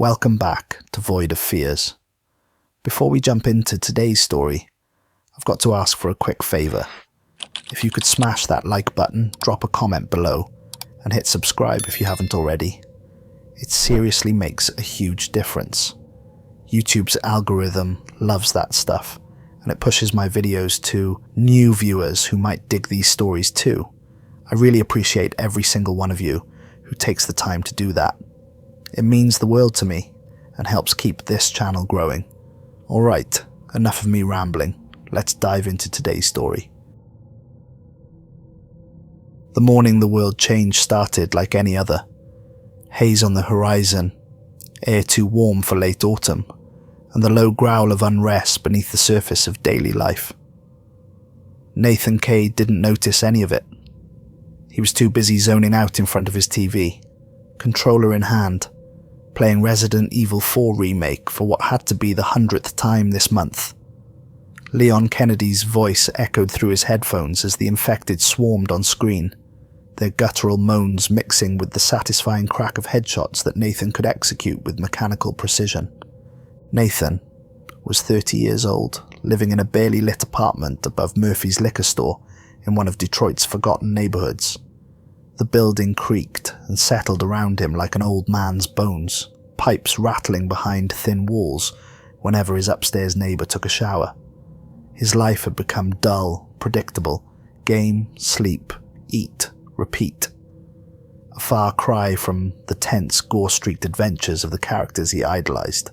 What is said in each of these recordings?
Welcome back to Void of Fears. Before we jump into today's story, I've got to ask for a quick favour. If you could smash that like button, drop a comment below, and hit subscribe if you haven't already. It seriously makes a huge difference. YouTube's algorithm loves that stuff, and it pushes my videos to new viewers who might dig these stories too. I really appreciate every single one of you who takes the time to do that. It means the world to me and helps keep this channel growing. Alright, enough of me rambling. Let's dive into today's story. The morning the world changed started like any other. Haze on the horizon, air too warm for late autumn, and the low growl of unrest beneath the surface of daily life. Nathan Cade didn't notice any of it. He was too busy zoning out in front of his TV, controller in hand, playing Resident Evil 4 remake for what had to be the 100th time this month. Leon Kennedy's voice echoed through his headphones as the infected swarmed on screen, their guttural moans mixing with the satisfying crack of headshots that Nathan could execute with mechanical precision. Nathan was 30 years old, living in a barely lit apartment above Murphy's liquor store in one of Detroit's forgotten neighborhoods. The building creaked and settled around him like an old man's bones, pipes rattling behind thin walls whenever his upstairs neighbor took a shower. His life had become dull, predictable, game, sleep, eat, repeat. A far cry from the tense, gore-streaked adventures of the characters he idolized.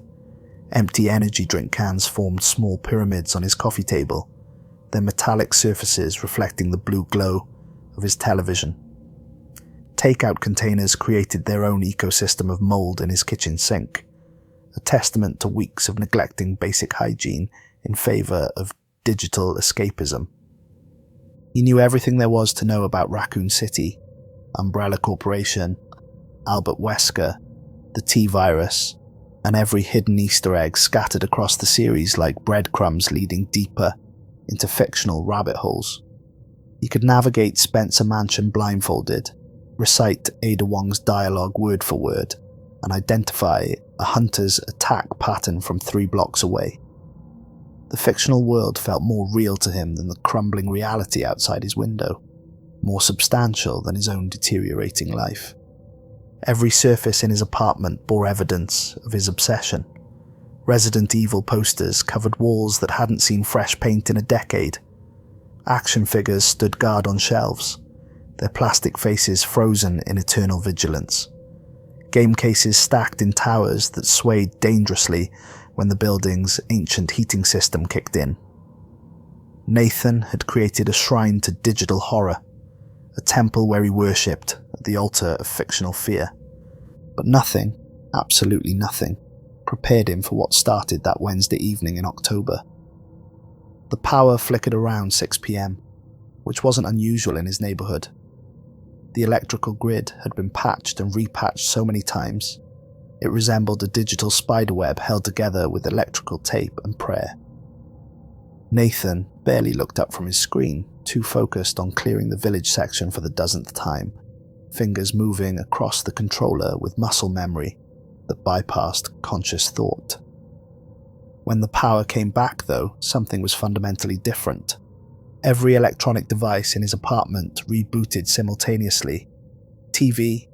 Empty energy drink cans formed small pyramids on his coffee table, their metallic surfaces reflecting the blue glow of his television. Takeout containers created their own ecosystem of mold in his kitchen sink, a testament to weeks of neglecting basic hygiene in favor of digital escapism. He knew everything there was to know about Raccoon City, Umbrella Corporation, Albert Wesker, the T-Virus, and every hidden Easter egg scattered across the series like breadcrumbs leading deeper into fictional rabbit holes. He could navigate Spencer Mansion blindfolded, recite Ada Wong's dialogue word for word, and identify a hunter's attack pattern from 3 blocks away. The fictional world felt more real to him than the crumbling reality outside his window, more substantial than his own deteriorating life. Every surface in his apartment bore evidence of his obsession. Resident Evil posters covered walls that hadn't seen fresh paint in a decade. Action figures stood guard on shelves, their plastic faces frozen in eternal vigilance. Game cases stacked in towers that swayed dangerously when the building's ancient heating system kicked in. Nathan had created a shrine to digital horror, a temple where he worshipped at the altar of fictional fear. But nothing, absolutely nothing, prepared him for what started that Wednesday evening in October. The power flickered around 6 p.m, which wasn't unusual in his neighborhood. The electrical grid had been patched and repatched so many times, it resembled a digital spiderweb held together with electrical tape and prayer. Nathan barely looked up from his screen, too focused on clearing the village section for the dozenth time, fingers moving across the controller with muscle memory that bypassed conscious thought. When the power came back, though, something was fundamentally different. Every electronic device in his apartment rebooted simultaneously. TV,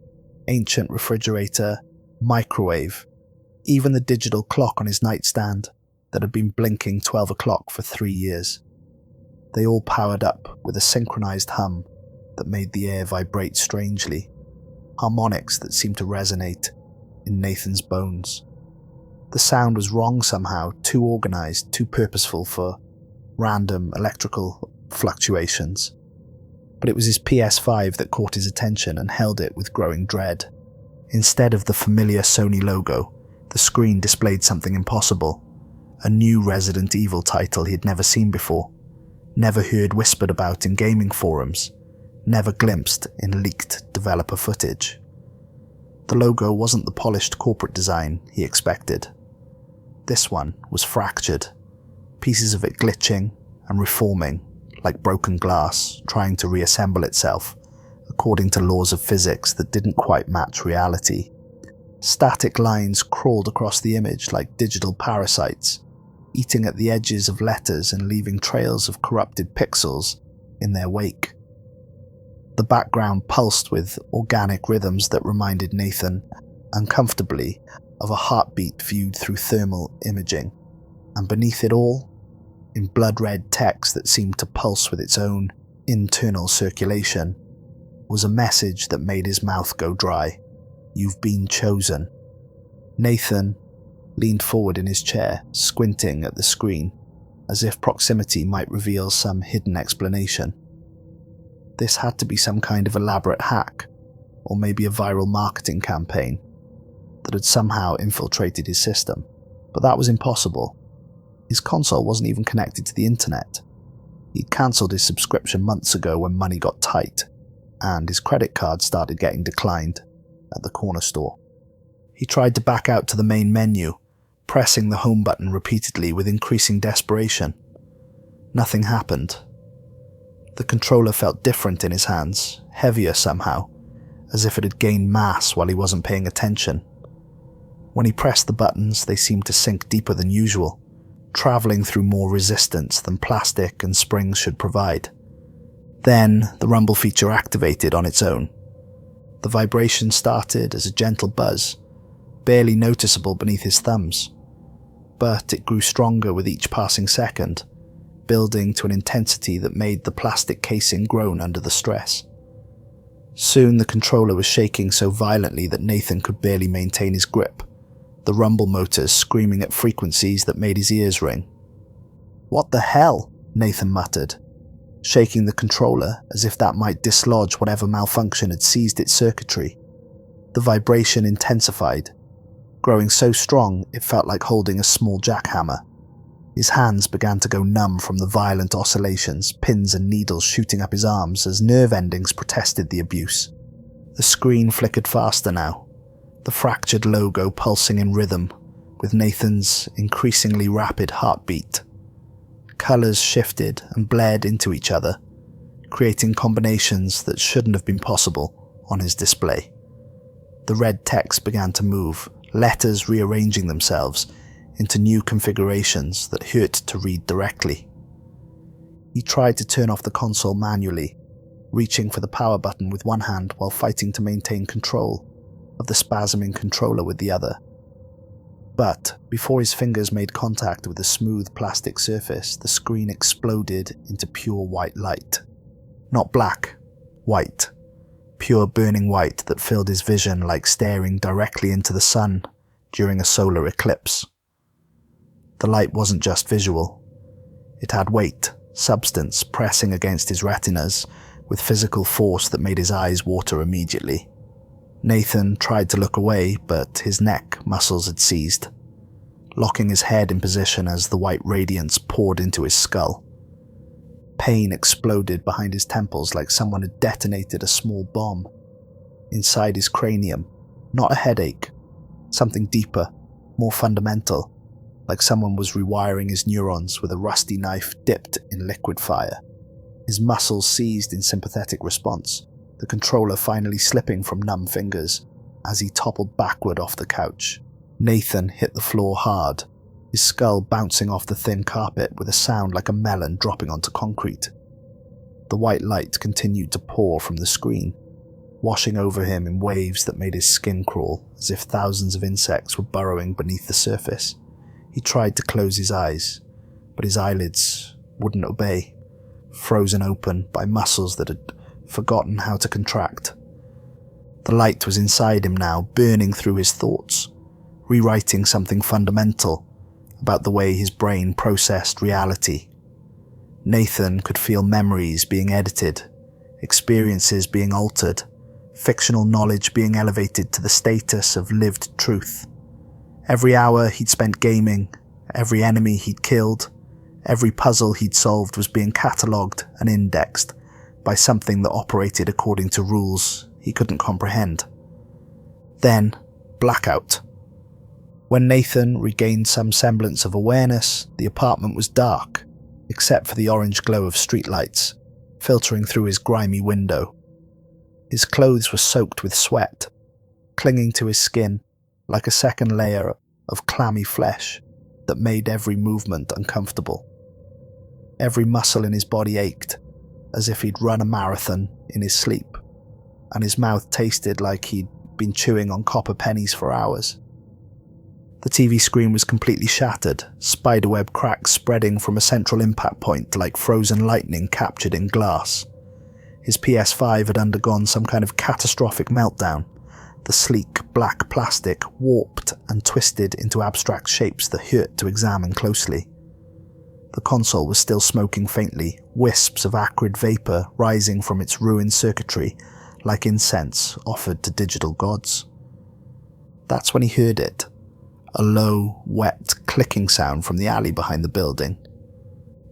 ancient refrigerator, microwave, even the digital clock on his nightstand that had been blinking 12 o'clock for 3 years. They all powered up with a synchronized hum that made the air vibrate strangely, harmonics that seemed to resonate in Nathan's bones. The sound was wrong somehow, too organized, too purposeful for random electrical fluctuations. But it was his PS5 that caught his attention and held it with growing dread. Instead of the familiar Sony logo, the screen displayed something impossible. A new Resident Evil title he had never seen before, never heard whispered about in gaming forums, never glimpsed in leaked developer footage. The logo wasn't the polished corporate design he expected. This one was fractured, pieces of it glitching and reforming like broken glass, trying to reassemble itself according to laws of physics that didn't quite match reality. Static lines crawled across the image like digital parasites, eating at the edges of letters and leaving trails of corrupted pixels in their wake. The background pulsed with organic rhythms that reminded Nathan, uncomfortably, of a heartbeat viewed through thermal imaging, and beneath it all, in blood-red text that seemed to pulse with its own internal circulation, was a message that made his mouth go dry. "You've been chosen." Nathan leaned forward in his chair, squinting at the screen, as if proximity might reveal some hidden explanation. This had to be some kind of elaborate hack, or maybe a viral marketing campaign that had somehow infiltrated his system, but that was impossible. His console wasn't even connected to the internet. He'd cancelled his subscription months ago when money got tight, and his credit card started getting declined at the corner store. He tried to back out to the main menu, pressing the home button repeatedly with increasing desperation. Nothing happened. The controller felt different in his hands, heavier somehow, as if it had gained mass while he wasn't paying attention. When he pressed the buttons, they seemed to sink deeper than usual, travelling through more resistance than plastic and springs should provide. Then, the rumble feature activated on its own. The vibration started as a gentle buzz, barely noticeable beneath his thumbs, but it grew stronger with each passing second, building to an intensity that made the plastic casing groan under the stress. Soon the controller was shaking so violently that Nathan could barely maintain his grip, the rumble motors screaming at frequencies that made his ears ring. "What the hell?" Nathan muttered, shaking the controller as if that might dislodge whatever malfunction had seized its circuitry. The vibration intensified, growing so strong it felt like holding a small jackhammer. His hands began to go numb from the violent oscillations, pins and needles shooting up his arms as nerve endings protested the abuse. The screen flickered faster now, the fractured logo pulsing in rhythm with Nathan's increasingly rapid heartbeat. Colours shifted and bled into each other, creating combinations that shouldn't have been possible on his display. The red text began to move, letters rearranging themselves into new configurations that hurt to read directly. He tried to turn off the console manually, reaching for the power button with one hand while fighting to maintain control of the spasming controller with the other. But before his fingers made contact with the smooth plastic surface, the screen exploded into pure white light. Not black, white. Pure burning white that filled his vision like staring directly into the sun during a solar eclipse. The light wasn't just visual. It had weight, substance pressing against his retinas with physical force that made his eyes water immediately. Nathan tried to look away, but his neck muscles had seized, locking his head in position as the white radiance poured into his skull. Pain exploded behind his temples like someone had detonated a small bomb. Inside his cranium, not a headache, something deeper, more fundamental, like someone was rewiring his neurons with a rusty knife dipped in liquid fire. His muscles seized in sympathetic response, the controller finally slipping from numb fingers as he toppled backward off the couch. Nathan hit the floor hard, his skull bouncing off the thin carpet with a sound like a melon dropping onto concrete. The white light continued to pour from the screen, washing over him in waves that made his skin crawl as if thousands of insects were burrowing beneath the surface. He tried to close his eyes, but his eyelids wouldn't obey, frozen open by muscles that had forgotten how to contract. The light was inside him now, burning through his thoughts, rewriting something fundamental about the way his brain processed reality. Nathan could feel memories being edited, experiences being altered, fictional knowledge being elevated to the status of lived truth. Every hour he'd spent gaming, every enemy he'd killed, every puzzle he'd solved was being catalogued and indexed by something that operated according to rules he couldn't comprehend. Then, blackout. When Nathan regained some semblance of awareness, the apartment was dark, except for the orange glow of streetlights filtering through his grimy window. His clothes were soaked with sweat, clinging to his skin, like a second layer of clammy flesh that made every movement uncomfortable. Every muscle in his body ached, as if he'd run a marathon in his sleep, and his mouth tasted like he'd been chewing on copper pennies for hours. The TV screen was completely shattered, spiderweb cracks spreading from a central impact point like frozen lightning captured in glass. His PS5 had undergone some kind of catastrophic meltdown. The sleek, black plastic warped and twisted into abstract shapes that hurt to examine closely. The console was still smoking faintly, wisps of acrid vapour rising from its ruined circuitry like incense offered to digital gods. That's when he heard it, a low, wet, clicking sound from the alley behind the building.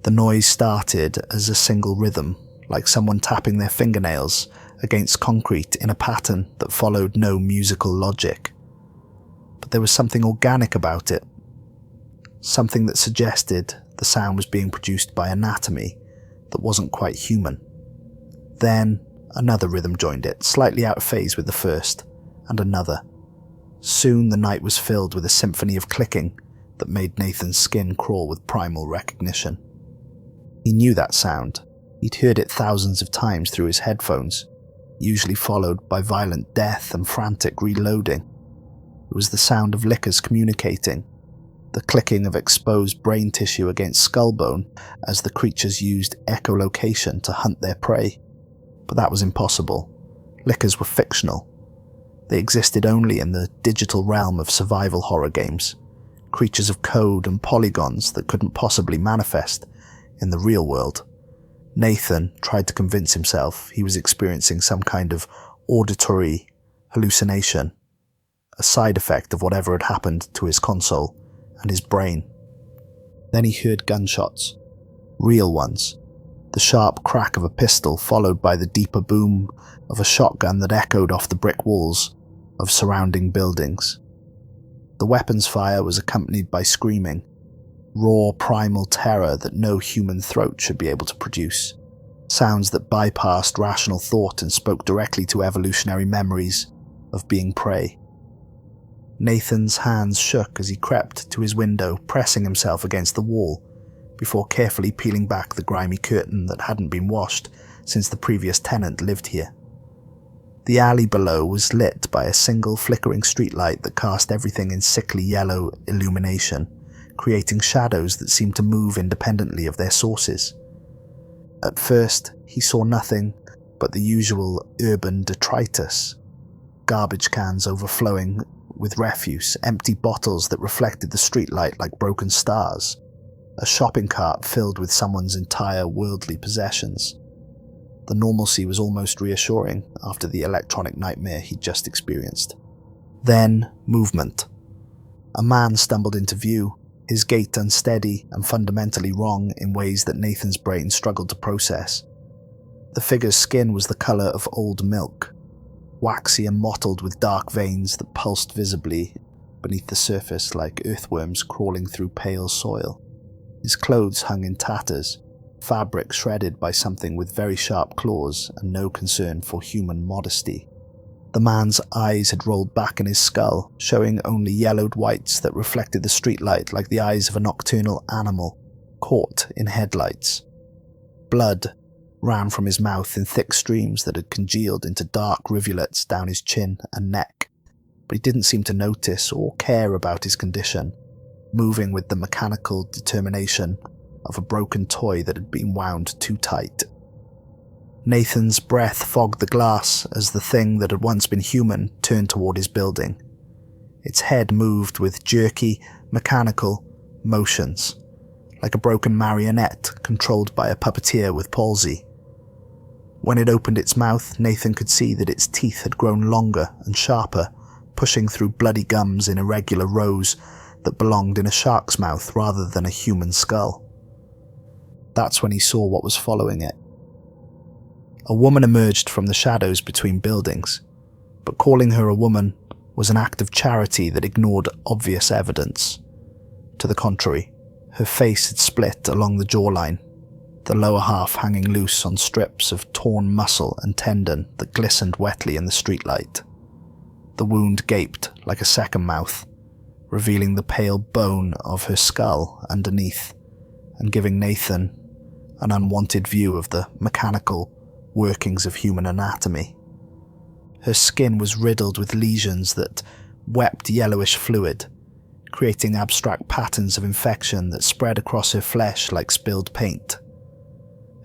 The noise started as a single rhythm, like someone tapping their fingernails against concrete in a pattern that followed no musical logic. But there was something organic about it, something that suggested the sound was being produced by anatomy that wasn't quite human. Then another rhythm joined it, slightly out of phase with the first, and another. Soon the night was filled with a symphony of clicking that made Nathan's skin crawl with primal recognition. He knew that sound. He'd heard it thousands of times through his headphones, usually followed by violent death and frantic reloading. It was the sound of lickers communicating, the clicking of exposed brain tissue against skull bone as the creatures used echolocation to hunt their prey. But that was impossible. Lickers were fictional. They existed only in the digital realm of survival horror games, creatures of code and polygons that couldn't possibly manifest in the real world. Nathan tried to convince himself he was experiencing some kind of auditory hallucination, a side effect of whatever had happened to his console and his brain. Then he heard gunshots, real ones, the sharp crack of a pistol followed by the deeper boom of a shotgun that echoed off the brick walls of surrounding buildings. The weapon's fire was accompanied by screaming, raw primal terror that no human throat should be able to produce, sounds that bypassed rational thought and spoke directly to evolutionary memories of being prey. Nathan's hands shook as he crept to his window, pressing himself against the wall, before carefully peeling back the grimy curtain that hadn't been washed since the previous tenant lived here. The alley below was lit by a single flickering streetlight that cast everything in sickly yellow illumination, creating shadows that seemed to move independently of their sources. At first, he saw nothing but the usual urban detritus, garbage cans overflowing with refuse, empty bottles that reflected the streetlight like broken stars, a shopping cart filled with someone's entire worldly possessions. The normalcy was almost reassuring after the electronic nightmare he'd just experienced. Then, movement. A man stumbled into view, his gait unsteady and fundamentally wrong in ways that Nathan's brain struggled to process. The figure's skin was the colour of old milk, waxy and mottled with dark veins that pulsed visibly beneath the surface like earthworms crawling through pale soil. His clothes hung in tatters, fabric shredded by something with very sharp claws and no concern for human modesty. The man's eyes had rolled back in his skull, showing only yellowed whites that reflected the streetlight like the eyes of a nocturnal animal, caught in headlights. Blood ran from his mouth in thick streams that had congealed into dark rivulets down his chin and neck, but he didn't seem to notice or care about his condition, moving with the mechanical determination of a broken toy that had been wound too tight. Nathan's breath fogged the glass as the thing that had once been human turned toward his building. Its head moved with jerky, mechanical motions, like a broken marionette controlled by a puppeteer with palsy. When it opened its mouth, Nathan could see that its teeth had grown longer and sharper, pushing through bloody gums in irregular rows that belonged in a shark's mouth rather than a human skull. That's when he saw what was following it. A woman emerged from the shadows between buildings, but calling her a woman was an act of charity that ignored obvious evidence. To the contrary, her face had split along the jawline, the lower half hanging loose on strips of torn muscle and tendon that glistened wetly in the streetlight. The wound gaped like a second mouth, revealing the pale bone of her skull underneath and giving Nathan an unwanted view of the mechanical workings of human anatomy. Her skin was riddled with lesions that wept yellowish fluid, creating abstract patterns of infection that spread across her flesh like spilled paint.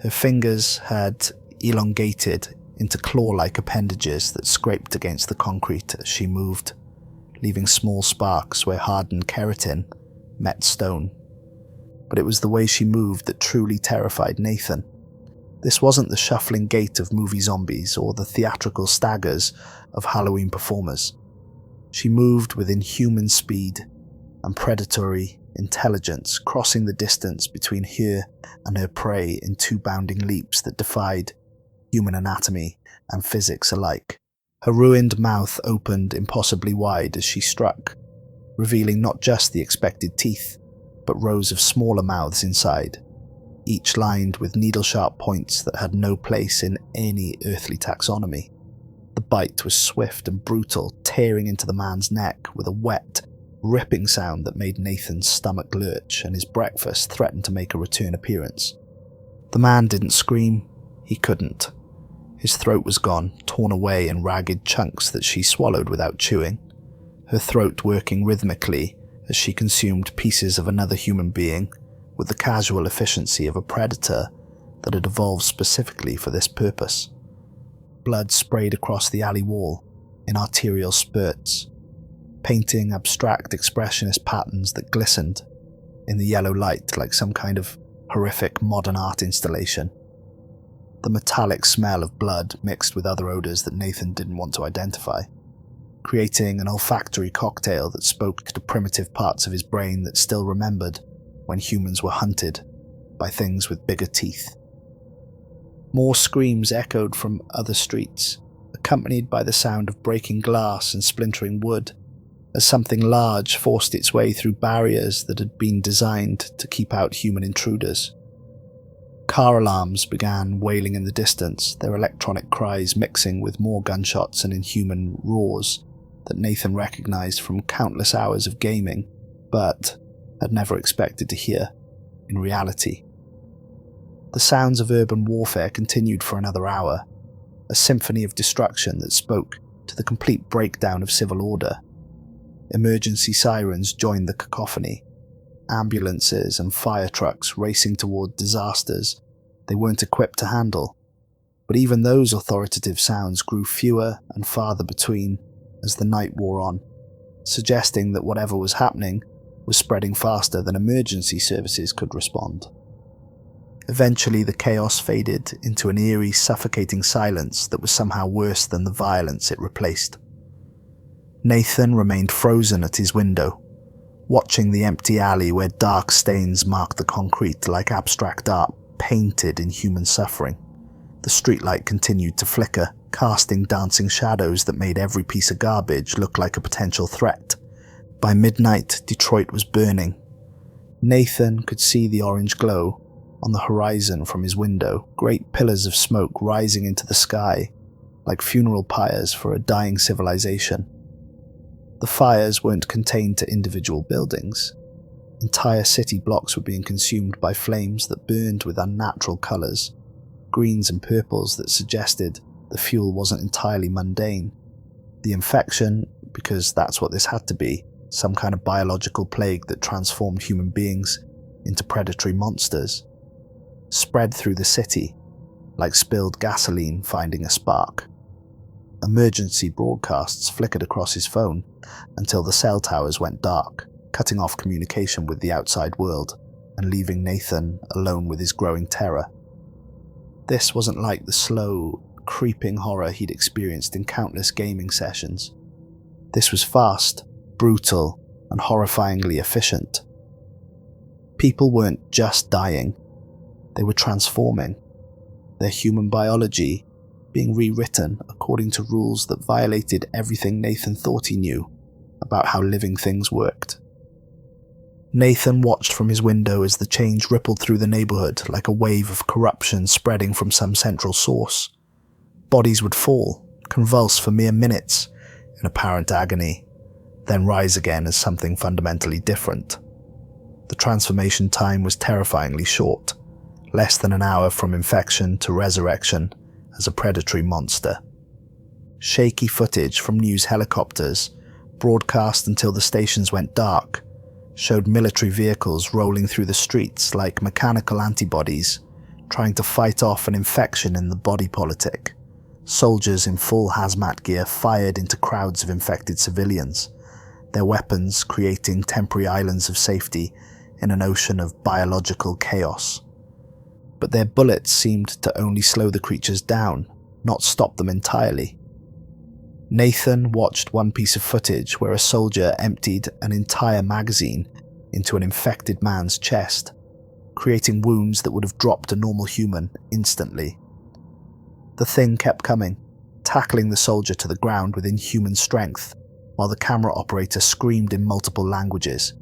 Her fingers had elongated into claw-like appendages that scraped against the concrete as she moved, leaving small sparks where hardened keratin met stone. But it was the way she moved that truly terrified Nathan. This wasn't the shuffling gait of movie zombies or the theatrical staggers of Halloween performers. She moved with inhuman speed and predatory intelligence, crossing the distance between her and her prey in two bounding leaps that defied human anatomy and physics alike. Her ruined mouth opened impossibly wide as she struck, revealing not just the expected teeth, but rows of smaller mouths inside, each lined with needle-sharp points that had no place in any earthly taxonomy. The bite was swift and brutal, tearing into the man's neck with a wet, ripping sound that made Nathan's stomach lurch and his breakfast threatened to make a return appearance. The man didn't scream. He couldn't. His throat was gone, torn away in ragged chunks that she swallowed without chewing, her throat working rhythmically as she consumed pieces of another human being with the casual efficiency of a predator that had evolved specifically for this purpose. Blood sprayed across the alley wall in arterial spurts, painting abstract expressionist patterns that glistened in the yellow light like some kind of horrific modern art installation. The metallic smell of blood mixed with other odors that Nathan didn't want to identify, creating an olfactory cocktail that spoke to primitive parts of his brain that still remembered when humans were hunted by things with bigger teeth. More screams echoed from other streets, accompanied by the sound of breaking glass and splintering wood, as something large forced its way through barriers that had been designed to keep out human intruders. Car alarms began wailing in the distance, their electronic cries mixing with more gunshots and inhuman roars that Nathan recognized from countless hours of gaming, but had never expected to hear in reality. The sounds of urban warfare continued for another hour, a symphony of destruction that spoke to the complete breakdown of civil order. Emergency sirens joined the cacophony, ambulances and fire trucks racing toward disasters they weren't equipped to handle. But even those authoritative sounds grew fewer and farther between as the night wore on, suggesting that whatever was happening was spreading faster than emergency services could respond. Eventually, the chaos faded into an eerie, suffocating silence that was somehow worse than the violence it replaced. Nathan remained frozen at his window, watching the empty alley where dark stains marked the concrete like abstract art painted in human suffering. The streetlight continued to flicker, casting dancing shadows that made every piece of garbage look like a potential threat. By midnight, Detroit was burning. Nathan could see the orange glow on the horizon from his window, great pillars of smoke rising into the sky like funeral pyres for a dying civilization. The fires weren't contained to individual buildings. Entire city blocks were being consumed by flames that burned with unnatural colours, greens and purples that suggested the fuel wasn't entirely mundane. The infection, because that's what this had to be, some kind of biological plague that transformed human beings into predatory monsters, spread through the city like spilled gasoline finding a spark. Emergency broadcasts flickered across his phone until the cell towers went dark, cutting off communication with the outside world and leaving Nathan alone with his growing terror. This wasn't like the slow, creeping horror he'd experienced in countless gaming sessions. This was fast, brutal, and horrifyingly efficient. People weren't just dying, they were transforming, their human biology being rewritten according to rules that violated everything Nathan thought he knew about how living things worked. Nathan watched from his window as the change rippled through the neighborhood like a wave of corruption spreading from some central source. Bodies would fall, convulse for mere minutes, in apparent agony, then rise again as something fundamentally different. The transformation time was terrifyingly short, less than an hour from infection to resurrection as a predatory monster. Shaky footage from news helicopters, broadcast until the stations went dark, showed military vehicles rolling through the streets like mechanical antibodies, trying to fight off an infection in the body politic. Soldiers in full hazmat gear fired into crowds of infected civilians, their weapons creating temporary islands of safety in an ocean of biological chaos. But their bullets seemed to only slow the creatures down, not stop them entirely. Nathan watched one piece of footage where a soldier emptied an entire magazine into an infected man's chest, creating wounds that would have dropped a normal human instantly. The thing kept coming, tackling the soldier to the ground with inhuman strength, while the camera operator screamed in multiple languages.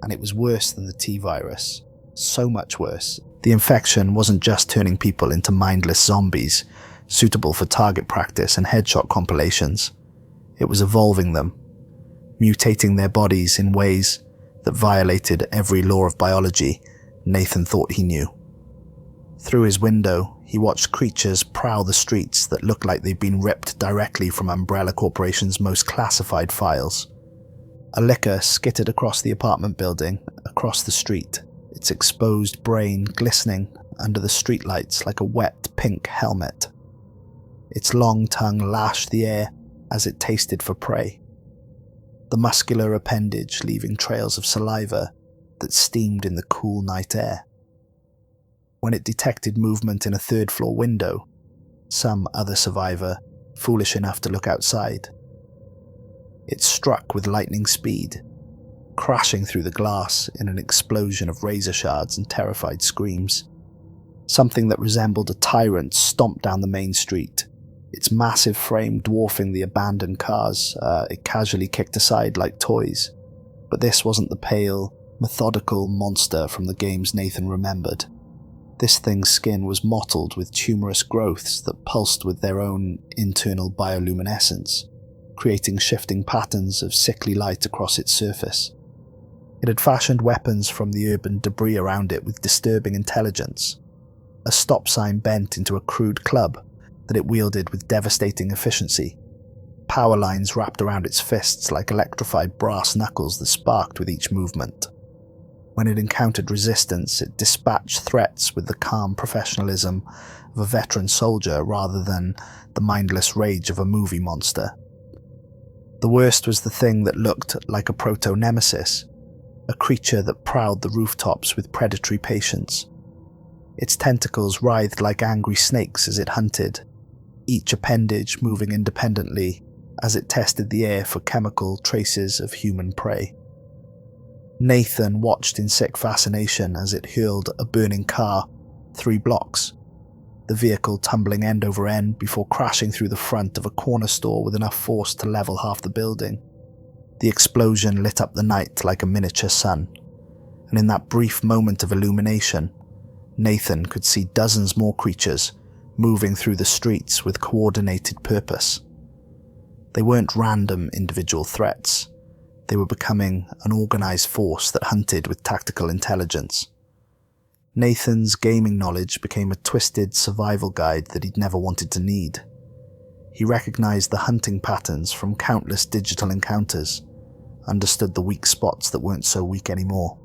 And it was worse than the T-virus. So much worse. The infection wasn't just turning people into mindless zombies, suitable for target practice and headshot compilations. It was evolving them, mutating their bodies in ways that violated every law of biology Nathan thought he knew. Through his window, he watched creatures prowl the streets that looked like they'd been ripped directly from Umbrella Corporation's most classified files. A licker skittered across the apartment building, across the street, its exposed brain glistening under the streetlights like a wet pink helmet. Its long tongue lashed the air as it tasted for prey, the muscular appendage leaving trails of saliva that steamed in the cool night air. When it detected movement in a third-floor window, some other survivor, foolish enough to look outside, it struck with lightning speed, crashing through the glass in an explosion of razor shards and terrified screams. Something that resembled a tyrant stomped down the main street, its massive frame dwarfing the abandoned cars it casually kicked aside like toys. But this wasn't the pale, methodical monster from the games Nathan remembered. This thing's skin was mottled with tumorous growths that pulsed with their own internal bioluminescence, creating shifting patterns of sickly light across its surface. It had fashioned weapons from the urban debris around it with disturbing intelligence, a stop sign bent into a crude club that it wielded with devastating efficiency, power lines wrapped around its fists like electrified brass knuckles that sparked with each movement. When it encountered resistance, it dispatched threats with the calm professionalism of a veteran soldier rather than the mindless rage of a movie monster. The worst was the thing that looked like a proto-nemesis, a creature that prowled the rooftops with predatory patience. Its tentacles writhed like angry snakes as it hunted, each appendage moving independently as it tested the air for chemical traces of human prey. Nathan watched in sick fascination as it hurled a burning car 3 blocks, the vehicle tumbling end over end before crashing through the front of a corner store with enough force to level half the building. The explosion lit up the night like a miniature sun, and in that brief moment of illumination, Nathan could see dozens more creatures moving through the streets with coordinated purpose. They weren't random individual threats. They were becoming an organized force that hunted with tactical intelligence. Nathan's gaming knowledge became a twisted survival guide that he'd never wanted to need. He recognized the hunting patterns from countless digital encounters, understood the weak spots that weren't so weak anymore,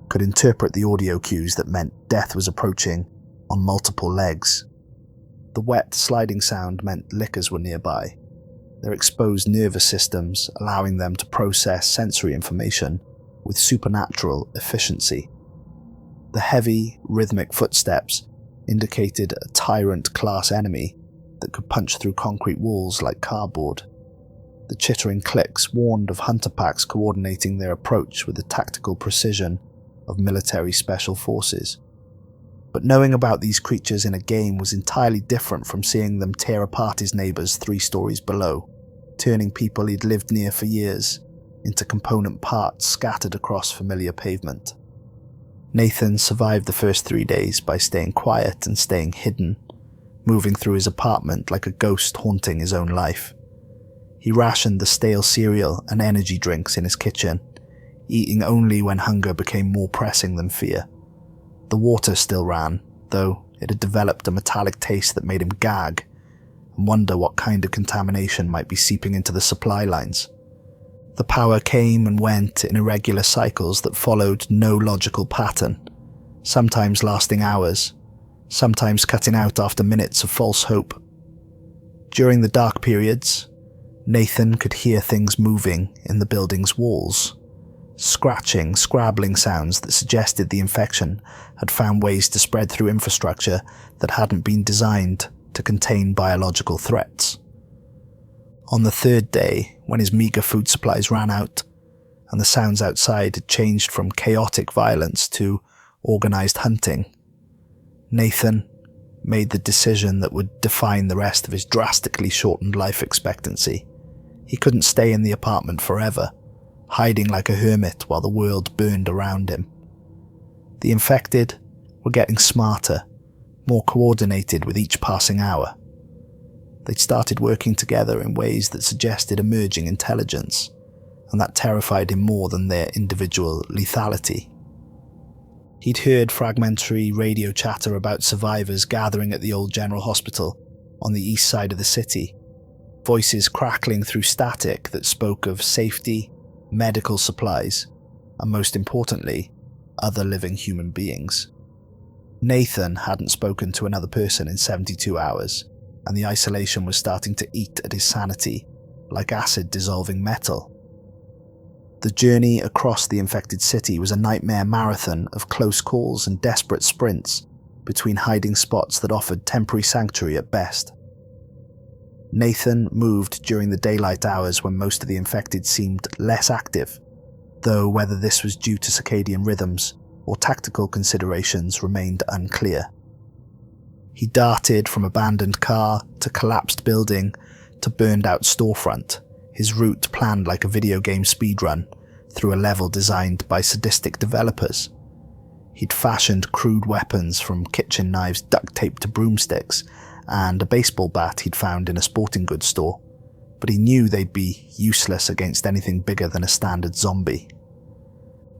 could interpret the audio cues that meant death was approaching on multiple legs. The wet sliding sound meant lickers were nearby, their exposed nervous systems allowing them to process sensory information with supernatural efficiency. The heavy, rhythmic footsteps indicated a tyrant-class enemy that could punch through concrete walls like cardboard. The chittering clicks warned of hunter packs coordinating their approach with the tactical precision of military special forces. But knowing about these creatures in a game was entirely different from seeing them tear apart his neighbors 3 stories below, turning people he'd lived near for years into component parts scattered across familiar pavement. Nathan survived the first 3 days by staying quiet and staying hidden, moving through his apartment like a ghost haunting his own life. He rationed the stale cereal and energy drinks in his kitchen, eating only when hunger became more pressing than fear. The water still ran, though it had developed a metallic taste that made him gag and wonder what kind of contamination might be seeping into the supply lines. The power came and went in irregular cycles that followed no logical pattern, sometimes lasting hours, sometimes cutting out after minutes of false hope. During the dark periods, Nathan could hear things moving in the building's walls, scratching, scrabbling sounds that suggested the infection had found ways to spread through infrastructure that hadn't been designed to contain biological threats. On the third day, when his meager food supplies ran out, and the sounds outside had changed from chaotic violence to organized hunting, Nathan made the decision that would define the rest of his drastically shortened life expectancy. He couldn't stay in the apartment forever, hiding like a hermit while the world burned around him. The infected were getting smarter, more coordinated with each passing hour. They'd started working together in ways that suggested emerging intelligence, and that terrified him more than their individual lethality. He'd heard fragmentary radio chatter about survivors gathering at the old general hospital on the east side of the city, voices crackling through static that spoke of safety, medical supplies, and most importantly, other living human beings. Nathan hadn't spoken to another person in 72 hours, and the isolation was starting to eat at his sanity like acid dissolving metal. The journey across the infected city was a nightmare marathon of close calls and desperate sprints between hiding spots that offered temporary sanctuary at best. Nathan moved during the daylight hours when most of the infected seemed less active, though whether this was due to circadian rhythms or tactical considerations remained unclear. He darted from abandoned car to collapsed building to burned out storefront, his route planned like a video game speedrun through a level designed by sadistic developers. He'd fashioned crude weapons from kitchen knives duct taped to broomsticks and a baseball bat he'd found in a sporting goods store, but he knew they'd be useless against anything bigger than a standard zombie.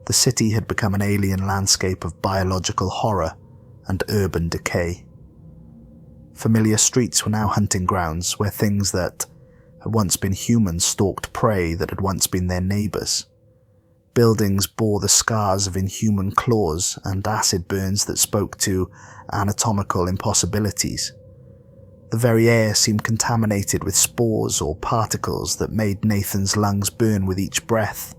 The city had become an alien landscape of biological horror and urban decay. Familiar streets were now hunting grounds where things that had once been humans stalked prey that had once been their neighbours. Buildings bore the scars of inhuman claws and acid burns that spoke to anatomical impossibilities. The very air seemed contaminated with spores or particles that made Nathan's lungs burn with each breath.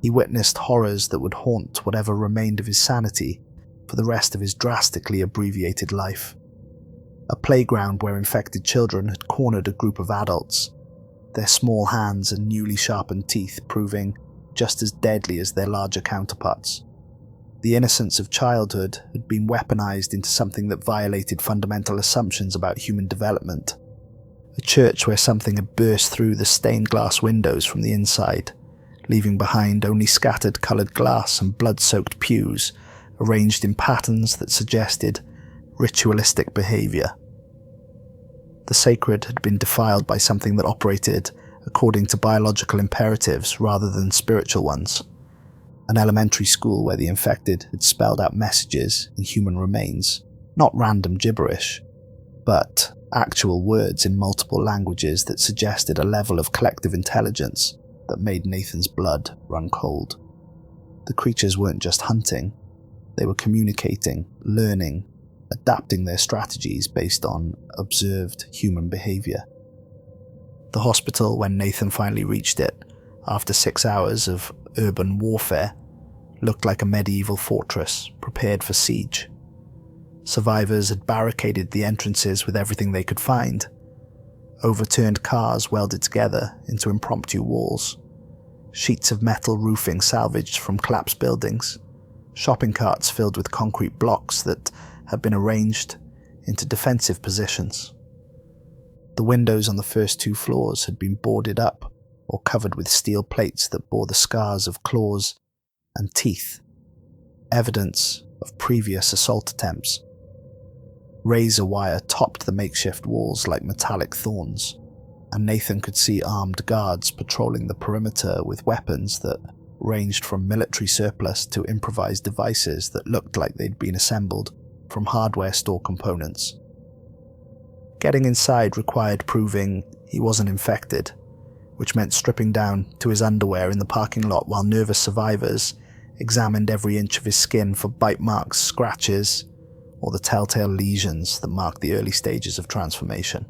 He witnessed horrors that would haunt whatever remained of his sanity for the rest of his drastically abbreviated life. A playground where infected children had cornered a group of adults, their small hands and newly sharpened teeth proving just as deadly as their larger counterparts. The innocence of childhood had been weaponized into something that violated fundamental assumptions about human development. A church where something had burst through the stained glass windows from the inside, leaving behind only scattered coloured glass and blood-soaked pews arranged in patterns that suggested ritualistic behaviour. The sacred had been defiled by something that operated according to biological imperatives rather than spiritual ones. An elementary school where the infected had spelled out messages in human remains, not random gibberish, but actual words in multiple languages that suggested a level of collective intelligence that made Nathan's blood run cold. The creatures weren't just hunting, they were communicating, learning, adapting their strategies based on observed human behaviour. The hospital, when Nathan finally reached it, after 6 hours of urban warfare, looked like a medieval fortress prepared for siege. Survivors had barricaded the entrances with everything they could find. Overturned cars welded together into impromptu walls. Sheets of metal roofing salvaged from collapsed buildings. Shopping carts filled with concrete blocks that had been arranged into defensive positions. The windows on the first 2 floors had been boarded up or covered with steel plates that bore the scars of claws and teeth, evidence of previous assault attempts. Razor wire topped the makeshift walls like metallic thorns, and Nathan could see armed guards patrolling the perimeter with weapons that ranged from military surplus to improvised devices that looked like they'd been assembled from hardware store components. Getting inside required proving he wasn't infected, which meant stripping down to his underwear in the parking lot while nervous survivors examined every inch of his skin for bite marks, scratches, or the telltale lesions that marked the early stages of transformation.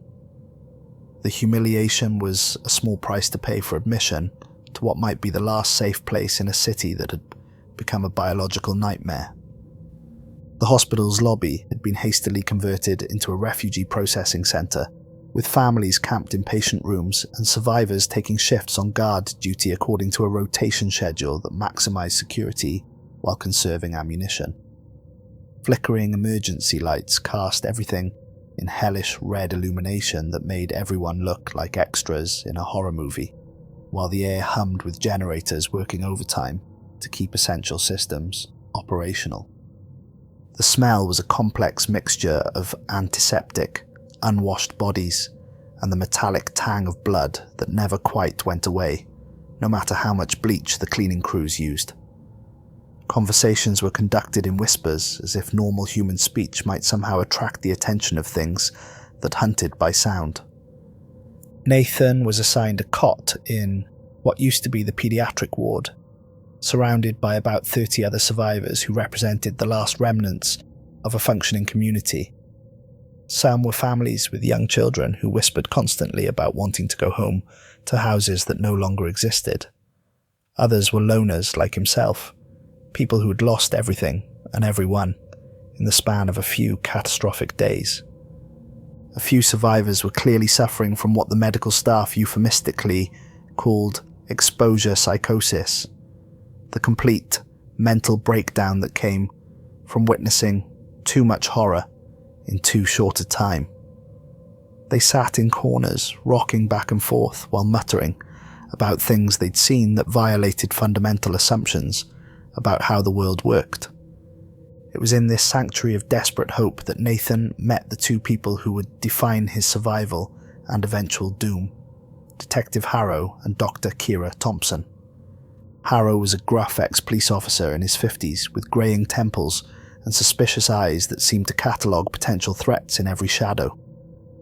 The humiliation was a small price to pay for admission to what might be the last safe place in a city that had become a biological nightmare. The hospital's lobby had been hastily converted into a refugee processing centre, with families camped in patient rooms and survivors taking shifts on guard duty according to a rotation schedule that maximised security while conserving ammunition. Flickering emergency lights cast everything in hellish red illumination that made everyone look like extras in a horror movie, while the air hummed with generators working overtime to keep essential systems operational. The smell was a complex mixture of antiseptic, unwashed bodies, and the metallic tang of blood that never quite went away, no matter how much bleach the cleaning crews used. Conversations were conducted in whispers, as if normal human speech might somehow attract the attention of things that hunted by sound. Nathan was assigned a cot in what used to be the pediatric ward, surrounded by about 30 other survivors who represented the last remnants of a functioning community. Some were families with young children who whispered constantly about wanting to go home to houses that no longer existed. Others were loners like himself, people who had lost everything and everyone in the span of a few catastrophic days. A few survivors were clearly suffering from what the medical staff euphemistically called exposure psychosis, the complete mental breakdown that came from witnessing too much horror in too short a time. They sat in corners, rocking back and forth while muttering about things they'd seen that violated fundamental assumptions about how the world worked. It was in this sanctuary of desperate hope that Nathan met the two people who would define his survival and eventual doom, Detective Harrow and Dr. Kira Thompson. Harrow was a gruff ex-police officer in his 50s with greying temples and suspicious eyes that seemed to catalogue potential threats in every shadow.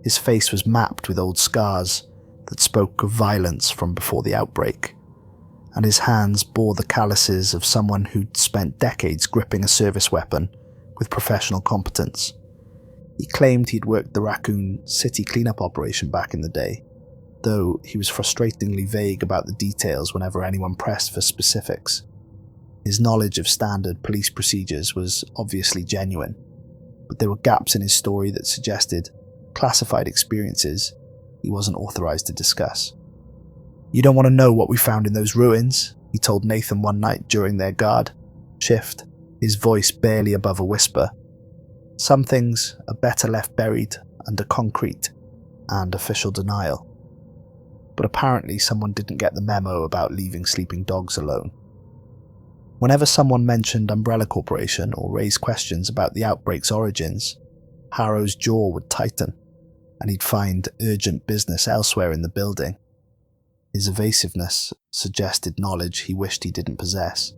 His face was mapped with old scars that spoke of violence from before the outbreak, and his hands bore the calluses of someone who'd spent decades gripping a service weapon with professional competence. He claimed he'd worked the Raccoon City cleanup operation back in the day, though he was frustratingly vague about the details whenever anyone pressed for specifics. His knowledge of standard police procedures was obviously genuine, but there were gaps in his story that suggested classified experiences he wasn't authorized to discuss. "You don't want to know what we found in those ruins," he told Nathan one night during their guard shift, his voice barely above a whisper. "Some things are better left buried under concrete and official denial." But apparently someone didn't get the memo about leaving sleeping dogs alone. Whenever someone mentioned Umbrella Corporation or raised questions about the outbreak's origins, Harrow's jaw would tighten, and he'd find urgent business elsewhere in the building. His evasiveness suggested knowledge he wished he didn't possess,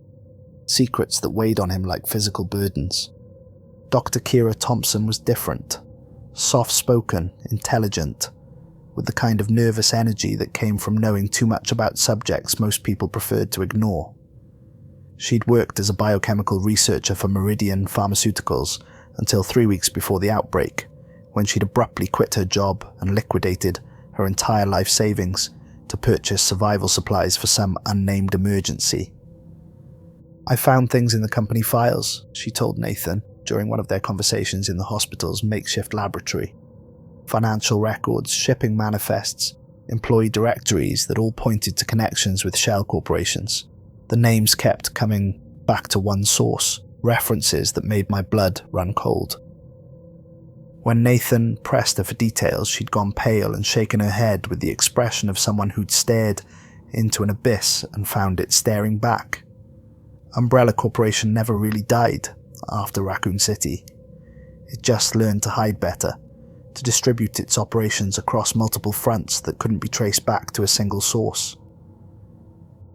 secrets that weighed on him like physical burdens. Dr. Kira Thompson was different, soft-spoken, intelligent, with the kind of nervous energy that came from knowing too much about subjects most people preferred to ignore. She'd worked as a biochemical researcher for Meridian Pharmaceuticals until 3 weeks before the outbreak, when she'd abruptly quit her job and liquidated her entire life savings to purchase survival supplies for some unnamed emergency. "I found things in the company files," she told Nathan during one of their conversations in the hospital's makeshift laboratory. Financial records, shipping manifests, employee directories that all pointed to connections with shell corporations. The names kept coming back to one source, references that made my blood run cold. When Nathan pressed her for details, she'd gone pale and shaken her head with the expression of someone who'd stared into an abyss and found it staring back. Umbrella Corporation never really died after Raccoon City. It just learned to hide better, to distribute its operations across multiple fronts that couldn't be traced back to a single source.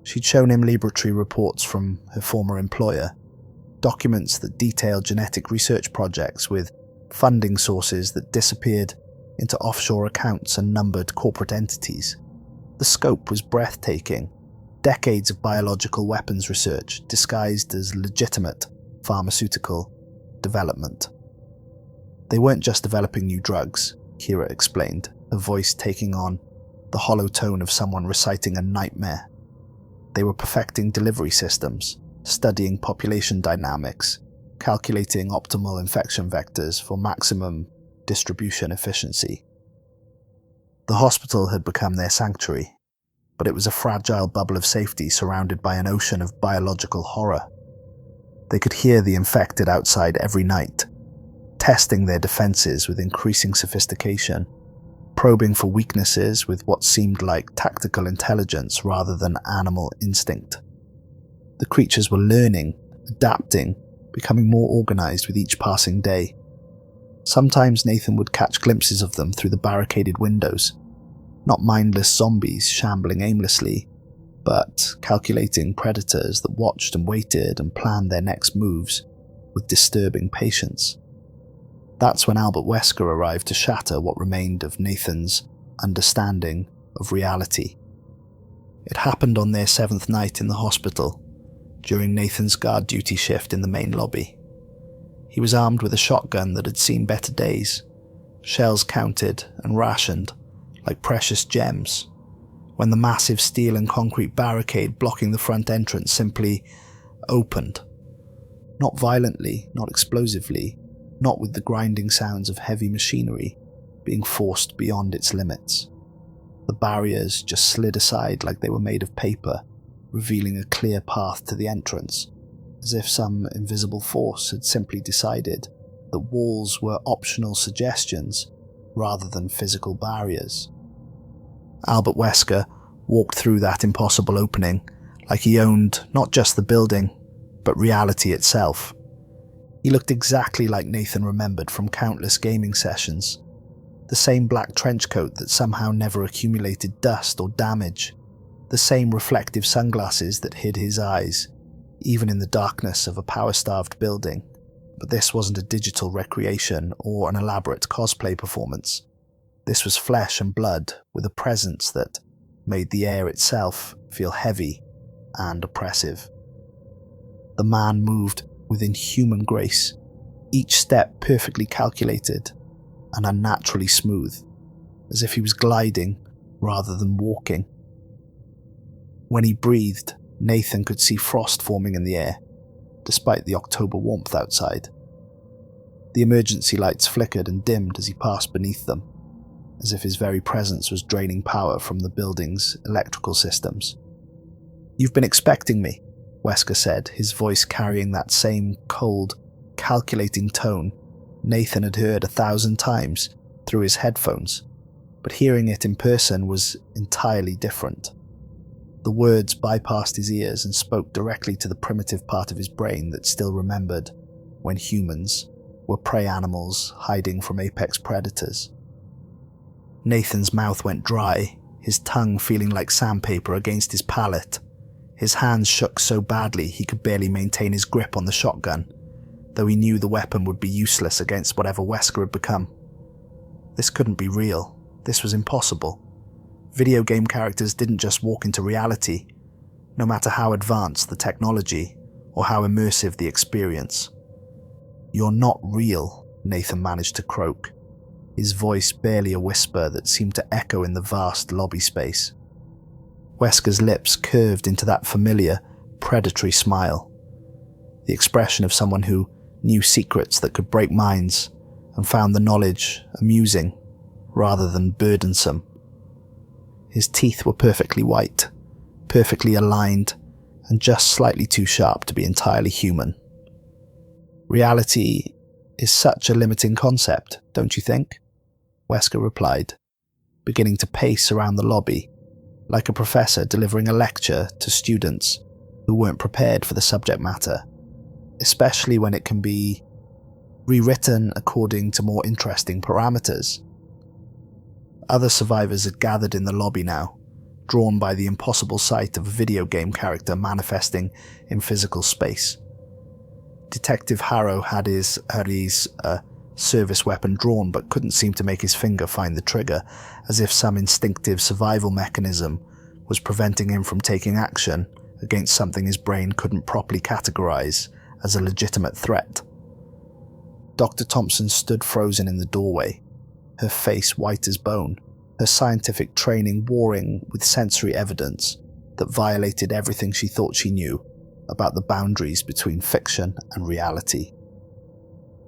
She'd shown him laboratory reports from her former employer, documents that detailed genetic research projects with funding sources that disappeared into offshore accounts and numbered corporate entities. The scope was breathtaking. Decades of biological weapons research disguised as legitimate pharmaceutical development. They weren't just developing new drugs, Kira explained, her voice taking on the hollow tone of someone reciting a nightmare. They were perfecting delivery systems, studying population dynamics, calculating optimal infection vectors for maximum distribution efficiency. The hospital had become their sanctuary, but it was a fragile bubble of safety surrounded by an ocean of biological horror. They could hear the infected outside every night, testing their defenses with increasing sophistication, probing for weaknesses with what seemed like tactical intelligence rather than animal instinct. The creatures were learning, adapting, becoming more organized with each passing day. Sometimes Nathan would catch glimpses of them through the barricaded windows, not mindless zombies shambling aimlessly, but calculating predators that watched and waited and planned their next moves with disturbing patience. That's when Albert Wesker arrived to shatter what remained of Nathan's understanding of reality. It happened on their 7th night in the hospital, during Nathan's guard duty shift in the main lobby. He was armed with a shotgun that had seen better days, shells counted and rationed like precious gems, when the massive steel and concrete barricade blocking the front entrance simply opened. Not violently, not explosively, not with the grinding sounds of heavy machinery being forced beyond its limits. The barriers just slid aside like they were made of paper, revealing a clear path to the entrance, as if some invisible force had simply decided that walls were optional suggestions rather than physical barriers. Albert Wesker walked through that impossible opening like he owned not just the building, but reality itself. He looked exactly like Nathan remembered from countless gaming sessions, the same black trench coat that somehow never accumulated dust or damage, the same reflective sunglasses that hid his eyes, even in the darkness of a power-starved building. But this wasn't a digital recreation or an elaborate cosplay performance. This was flesh and blood with a presence that made the air itself feel heavy and oppressive. The man moved with inhuman grace, each step perfectly calculated and unnaturally smooth, as if he was gliding rather than walking. When he breathed, Nathan could see frost forming in the air, despite the October warmth outside. The emergency lights flickered and dimmed as he passed beneath them, as if his very presence was draining power from the building's electrical systems. "You've been expecting me," Wesker said, his voice carrying that same cold, calculating tone Nathan had heard 1,000 times through his headphones, but hearing it in person was entirely different. The words bypassed his ears and spoke directly to the primitive part of his brain that still remembered when humans were prey animals hiding from apex predators. Nathan's mouth went dry, his tongue feeling like sandpaper against his palate. His hands shook so badly he could barely maintain his grip on the shotgun, though he knew the weapon would be useless against whatever Wesker had become. This couldn't be real. This was impossible. Video game characters didn't just walk into reality, no matter how advanced the technology or how immersive the experience. "You're not real," Nathan managed to croak, his voice barely a whisper that seemed to echo in the vast lobby space. Wesker's lips curved into that familiar, predatory smile, the expression of someone who knew secrets that could break minds and found the knowledge amusing rather than burdensome. His teeth were perfectly white, perfectly aligned, and just slightly too sharp to be entirely human. "Reality is such a limiting concept, don't you think?" Wesker replied, beginning to pace around the lobby, like a professor delivering a lecture to students who weren't prepared for the subject matter, especially when it can be rewritten according to more interesting parameters. Other survivors had gathered in the lobby now, drawn by the impossible sight of a video game character manifesting in physical space. Detective Harrow had his service weapon drawn but couldn't seem to make his finger find the trigger, as if some instinctive survival mechanism was preventing him from taking action against something his brain couldn't properly categorize as a legitimate threat. Dr. Thompson stood frozen in the doorway, her face white as bone, her scientific training warring with sensory evidence that violated everything she thought she knew about the boundaries between fiction and reality.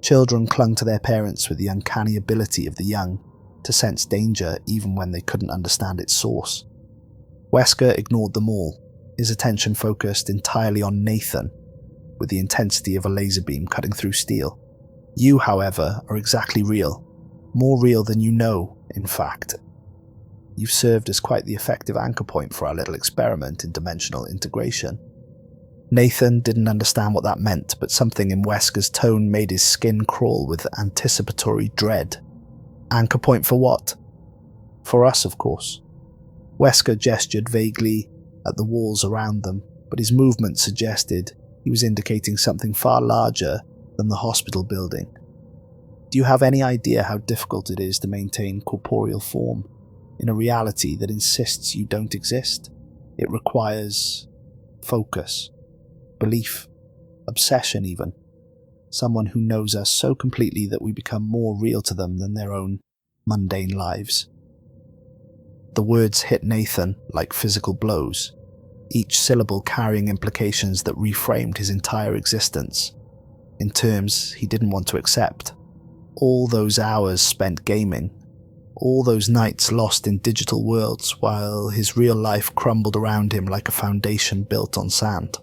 Children clung to their parents with the uncanny ability of the young to sense danger even when they couldn't understand its source. Wesker ignored them all, his attention focused entirely on Nathan, with the intensity of a laser beam cutting through steel. You, however, are exactly real. More real than you know, in fact. You've served as quite the effective anchor point for our little experiment in dimensional integration. Nathan didn't understand what that meant, but something in Wesker's tone made his skin crawl with anticipatory dread. Anchor point for what? For us, of course. Wesker gestured vaguely at the walls around them, but his movement suggested he was indicating something far larger than the hospital building. Do you have any idea how difficult it is to maintain corporeal form in a reality that insists you don't exist? It requires focus, belief, obsession even. Someone who knows us so completely that we become more real to them than their own mundane lives. The words hit Nathan like physical blows, each syllable carrying implications that reframed his entire existence, in terms he didn't want to accept. All those hours spent gaming, all those nights lost in digital worlds while his real life crumbled around him like a foundation built on sand.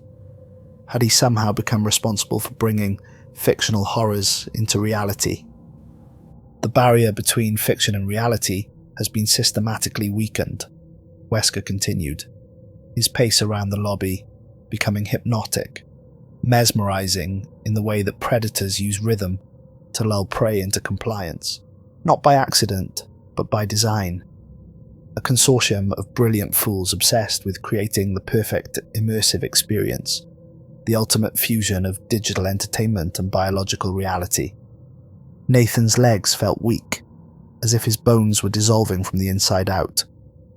Had he somehow become responsible for bringing fictional horrors into reality? The barrier between fiction and reality has been systematically weakened, Wesker continued, his pace around the lobby becoming hypnotic, mesmerizing in the way that predators use rhythm to lull prey into compliance, not by accident, but by design. A consortium of brilliant fools obsessed with creating the perfect immersive experience, the ultimate fusion of digital entertainment and biological reality. Nathan's legs felt weak, as if his bones were dissolving from the inside out.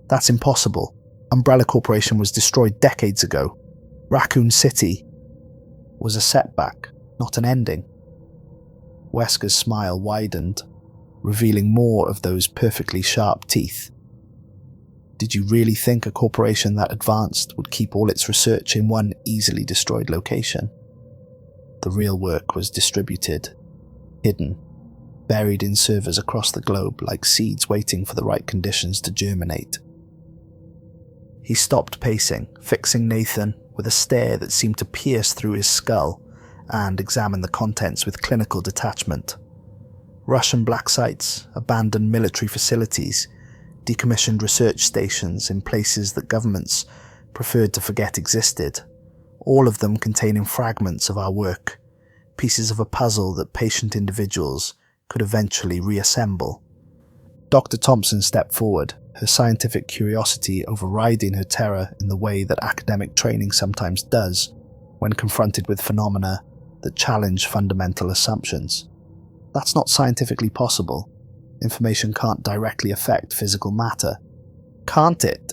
That's impossible. Umbrella Corporation was destroyed decades ago. Raccoon City was a setback, not an ending. Wesker's smile widened, revealing more of those perfectly sharp teeth. Did you really think a corporation that advanced would keep all its research in one easily destroyed location? The real work was distributed, hidden, buried in servers across the globe like seeds waiting for the right conditions to germinate. He stopped pacing, fixing Nathan with a stare that seemed to pierce through his skull, and examined the contents with clinical detachment. Russian black sites, abandoned military facilities, decommissioned research stations in places that governments preferred to forget existed, all of them containing fragments of our work, pieces of a puzzle that patient individuals could eventually reassemble. Dr. Thompson stepped forward, her scientific curiosity overriding her terror in the way that academic training sometimes does when confronted with phenomena that challenge fundamental assumptions. That's not scientifically possible. Information can't directly affect physical matter. Can't it?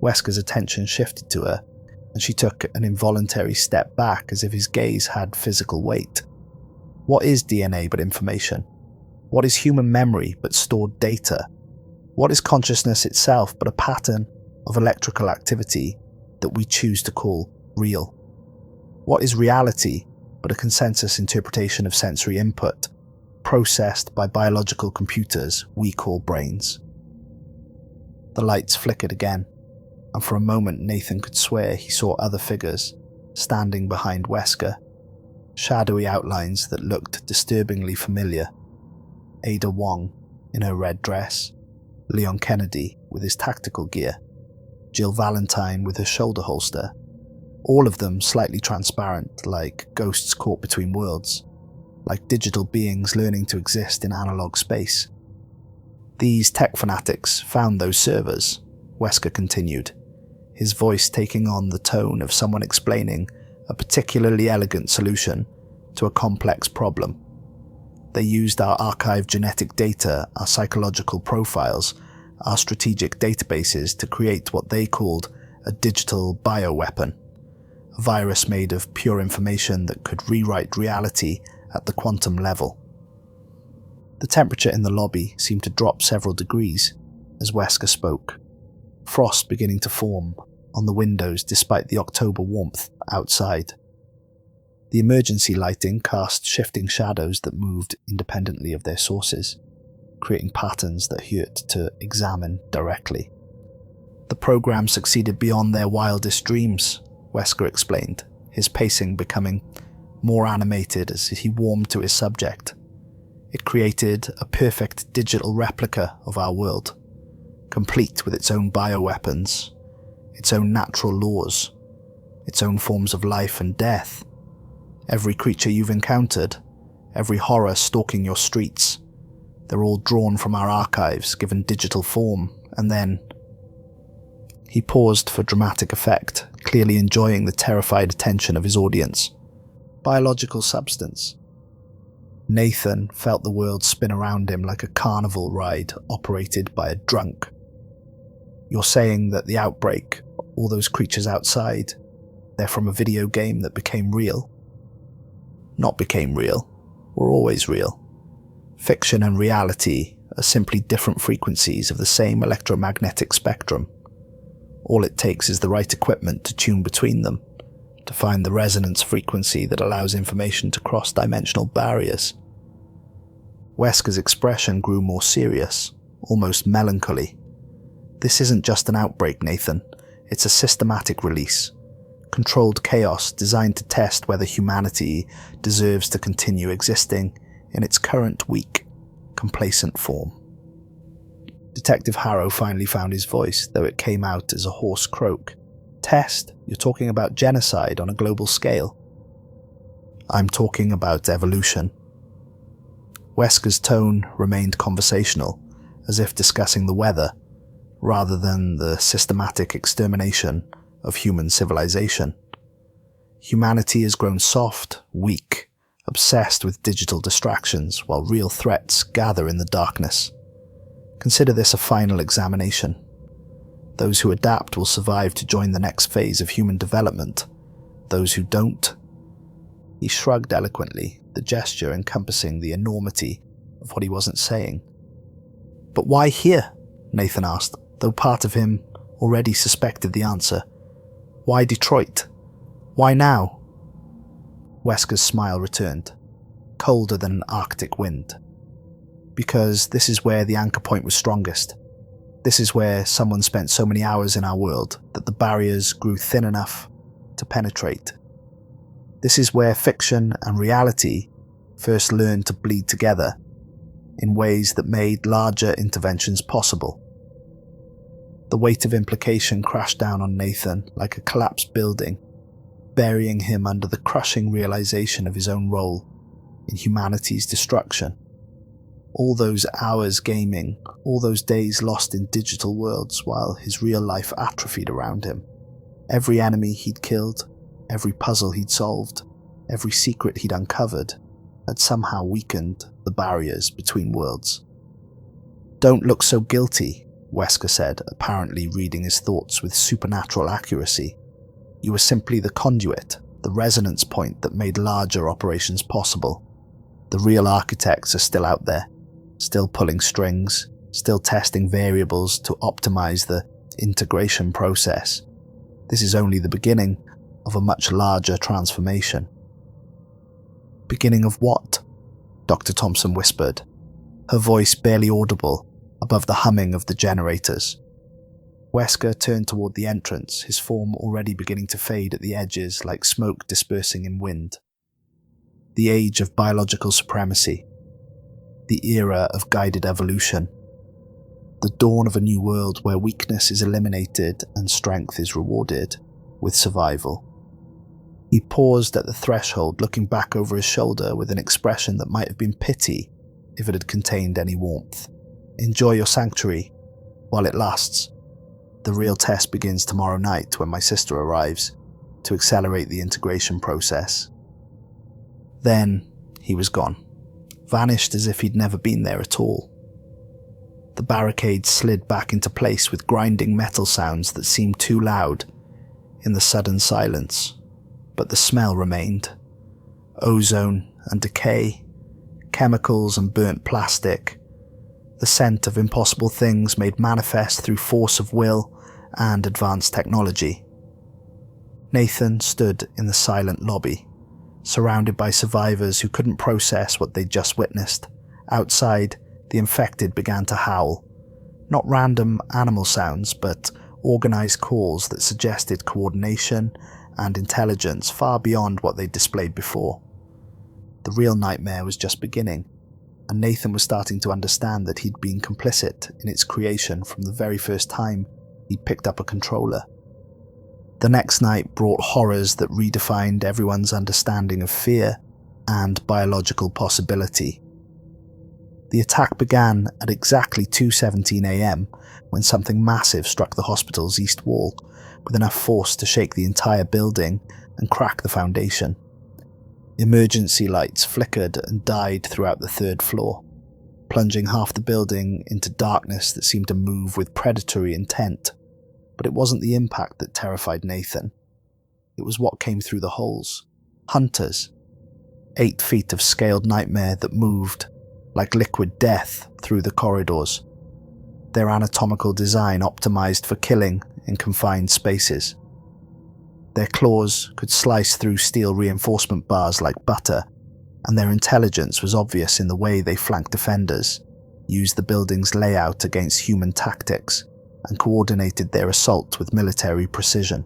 Wesker's attention shifted to her, and she took an involuntary step back as if his gaze had physical weight. What is DNA but information? What is human memory but stored data? What is consciousness itself but a pattern of electrical activity that we choose to call real? What is reality but a consensus interpretation of sensory input, processed by biological computers we call brains? The lights flickered again, and for a moment Nathan could swear he saw other figures standing behind Wesker, shadowy outlines that looked disturbingly familiar. Ada Wong in her red dress, Leon Kennedy with his tactical gear, Jill Valentine with her shoulder holster, all of them slightly transparent, like ghosts caught between worlds, like digital beings learning to exist in analog space. These tech fanatics found those servers, Wesker continued, his voice taking on the tone of someone explaining a particularly elegant solution to a complex problem. They used our archived genetic data, our psychological profiles, our strategic databases to create what they called a digital bioweapon, a virus made of pure information that could rewrite reality at the quantum level. The temperature in the lobby seemed to drop several degrees as Wesker spoke, frost beginning to form on the windows despite the October warmth outside. The emergency lighting cast shifting shadows that moved independently of their sources, creating patterns that hurt to examine directly. The program succeeded beyond their wildest dreams, Wesker explained, his pacing becoming more animated as he warmed to his subject. It created a perfect digital replica of our world, complete with its own bioweapons, its own natural laws, its own forms of life and death. Every creature you've encountered, every horror stalking your streets, they're all drawn from our archives, given digital form, and then... He paused for dramatic effect, clearly enjoying the terrified attention of his audience. Biological substance. Nathan felt the world spin around him like a carnival ride operated by a drunk. You're saying that the outbreak, all those creatures outside, they're from a video game that became real? Not became real, were always real. Fiction and reality are simply different frequencies of the same electromagnetic spectrum. All it takes is the right equipment to tune between them, to find the resonance frequency that allows information to cross dimensional barriers. Wesker's expression grew more serious, almost melancholy. This isn't just an outbreak, Nathan. It's a systematic release. Controlled chaos designed to test whether humanity deserves to continue existing in its current weak, complacent form. Detective Harrow finally found his voice, though it came out as a hoarse croak. Test? You're talking about genocide on a global scale? I'm talking about evolution. Wesker's tone remained conversational, as if discussing the weather, rather than the systematic extermination of human civilization. Humanity has grown soft, weak, obsessed with digital distractions while real threats gather in the darkness. Consider this a final examination. Those who adapt will survive to join the next phase of human development. Those who don't... He shrugged eloquently, the gesture encompassing the enormity of what he wasn't saying. But why here? Nathan asked, though part of him already suspected the answer. Why Detroit? Why now? Wesker's smile returned, colder than an Arctic wind. Because this is where the anchor point was strongest. This is where someone spent so many hours in our world that the barriers grew thin enough to penetrate. This is where fiction and reality first learned to bleed together in ways that made larger interventions possible. The weight of implication crashed down on Nathan like a collapsed building, burying him under the crushing realization of his own role in humanity's destruction. All those hours gaming, all those days lost in digital worlds while his real life atrophied around him. Every enemy he'd killed, every puzzle he'd solved, every secret he'd uncovered had somehow weakened the barriers between worlds. Don't look so guilty, Wesker said, apparently reading his thoughts with supernatural accuracy. You were simply the conduit, the resonance point that made larger operations possible. The real architects are still out there, still pulling strings, still testing variables to optimize the integration process. This is only the beginning of a much larger transformation. Beginning of what? Dr. Thompson whispered, her voice barely audible above the humming of the generators. Wesker turned toward the entrance, his form already beginning to fade at the edges like smoke dispersing in wind. The age of biological supremacy. The era of guided evolution. The dawn of a new world where weakness is eliminated and strength is rewarded with survival. He paused at the threshold, looking back over his shoulder with an expression that might have been pity if it had contained any warmth. Enjoy your sanctuary while it lasts. The real test begins tomorrow night when my sister arrives to accelerate the integration process." Then he was gone, vanished as if he'd never been there at all. The barricade slid back into place with grinding metal sounds that seemed too loud in the sudden silence, but the smell remained. Ozone and decay, chemicals and burnt plastic, the scent of impossible things made manifest through force of will and advanced technology. Nathan stood in the silent lobby, surrounded by survivors who couldn't process what they'd just witnessed. Outside, the infected began to howl. Not random animal sounds, but organized calls that suggested coordination and intelligence far beyond what they'd displayed before. The real nightmare was just beginning, and Nathan was starting to understand that he'd been complicit in its creation from the very first time he'd picked up a controller. The next night brought horrors that redefined everyone's understanding of fear and biological possibility. The attack began at exactly 2:17 a.m. when something massive struck the hospital's east wall, with enough force to shake the entire building and crack the foundation. Emergency lights flickered and died throughout the third floor, plunging half the building into darkness that seemed to move with predatory intent. But it wasn't the impact that terrified Nathan. It was what came through the holes. Hunters. 8 feet of scaled nightmare that moved like liquid death through the corridors, their anatomical design optimized for killing in confined spaces. Their claws could slice through steel reinforcement bars like butter, and their intelligence was obvious in the way they flanked defenders, used the building's layout against human tactics, and coordinated their assault with military precision.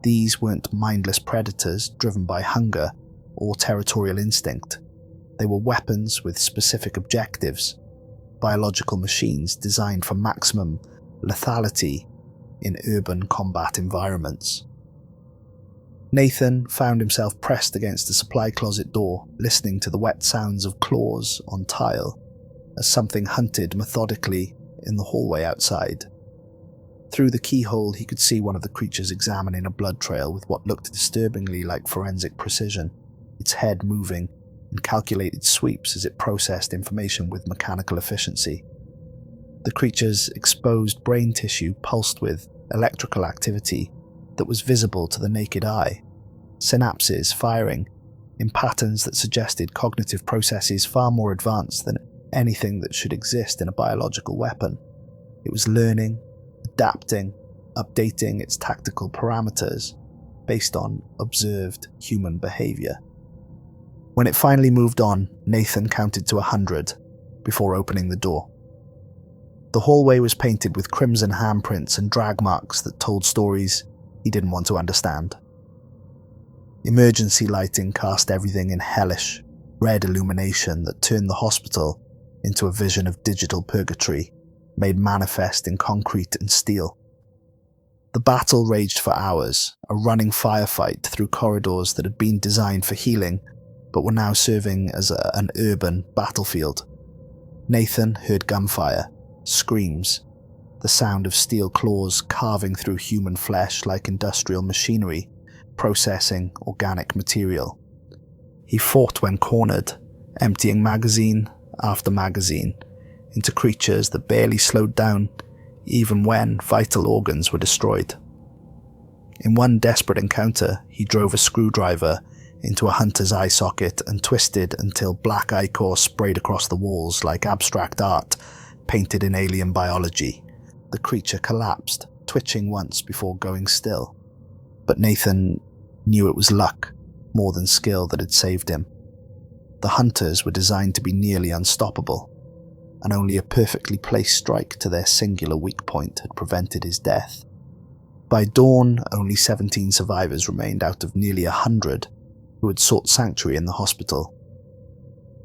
These weren't mindless predators driven by hunger or territorial instinct. They were weapons with specific objectives, biological machines designed for maximum lethality in urban combat environments. Nathan found himself pressed against the supply closet door, listening to the wet sounds of claws on tile as something hunted methodically in the hallway outside. Through the keyhole, he could see one of the creatures examining a blood trail with what looked disturbingly like forensic precision, its head moving in calculated sweeps as it processed information with mechanical efficiency. The creature's exposed brain tissue pulsed with electrical activity that was visible to the naked eye, synapses firing in patterns that suggested cognitive processes far more advanced than anything that should exist in a biological weapon. It was learning, adapting, updating its tactical parameters based on observed human behavior. When it finally moved on, Nathan counted to 100 before opening the door. The hallway was painted with crimson handprints and drag marks that told stories he didn't want to understand. Emergency lighting cast everything in hellish, red illumination that turned the hospital into a vision of digital purgatory, made manifest in concrete and steel. The battle raged for hours, a running firefight through corridors that had been designed for healing, but were now serving as an urban battlefield. Nathan heard gunfire, screams, the sound of steel claws carving through human flesh like industrial machinery, processing organic material. He fought when cornered, emptying magazine after magazine into creatures that barely slowed down, even when vital organs were destroyed. In one desperate encounter, he drove a screwdriver into a hunter's eye socket and twisted until black ichor sprayed across the walls like abstract art painted in alien biology. The creature collapsed, twitching once before going still. But Nathan knew it was luck, more than skill, that had saved him. The hunters were designed to be nearly unstoppable, and only a perfectly placed strike to their singular weak point had prevented his death. By dawn, only 17 survivors remained out of nearly 100 who had sought sanctuary in the hospital.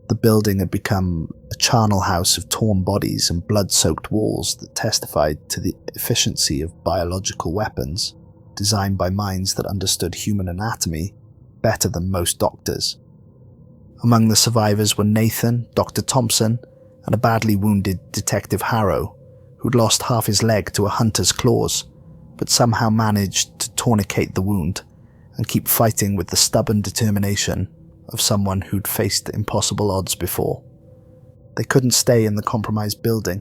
The building had become a charnel house of torn bodies and blood-soaked walls that testified to the efficiency of biological weapons, designed by minds that understood human anatomy better than most doctors. Among the survivors were Nathan, Dr. Thompson, and a badly wounded Detective Harrow, who'd lost half his leg to a hunter's claws, but somehow managed to tourniquet the wound and keep fighting with the stubborn determination of someone who'd faced impossible odds before. They couldn't stay in the compromised building.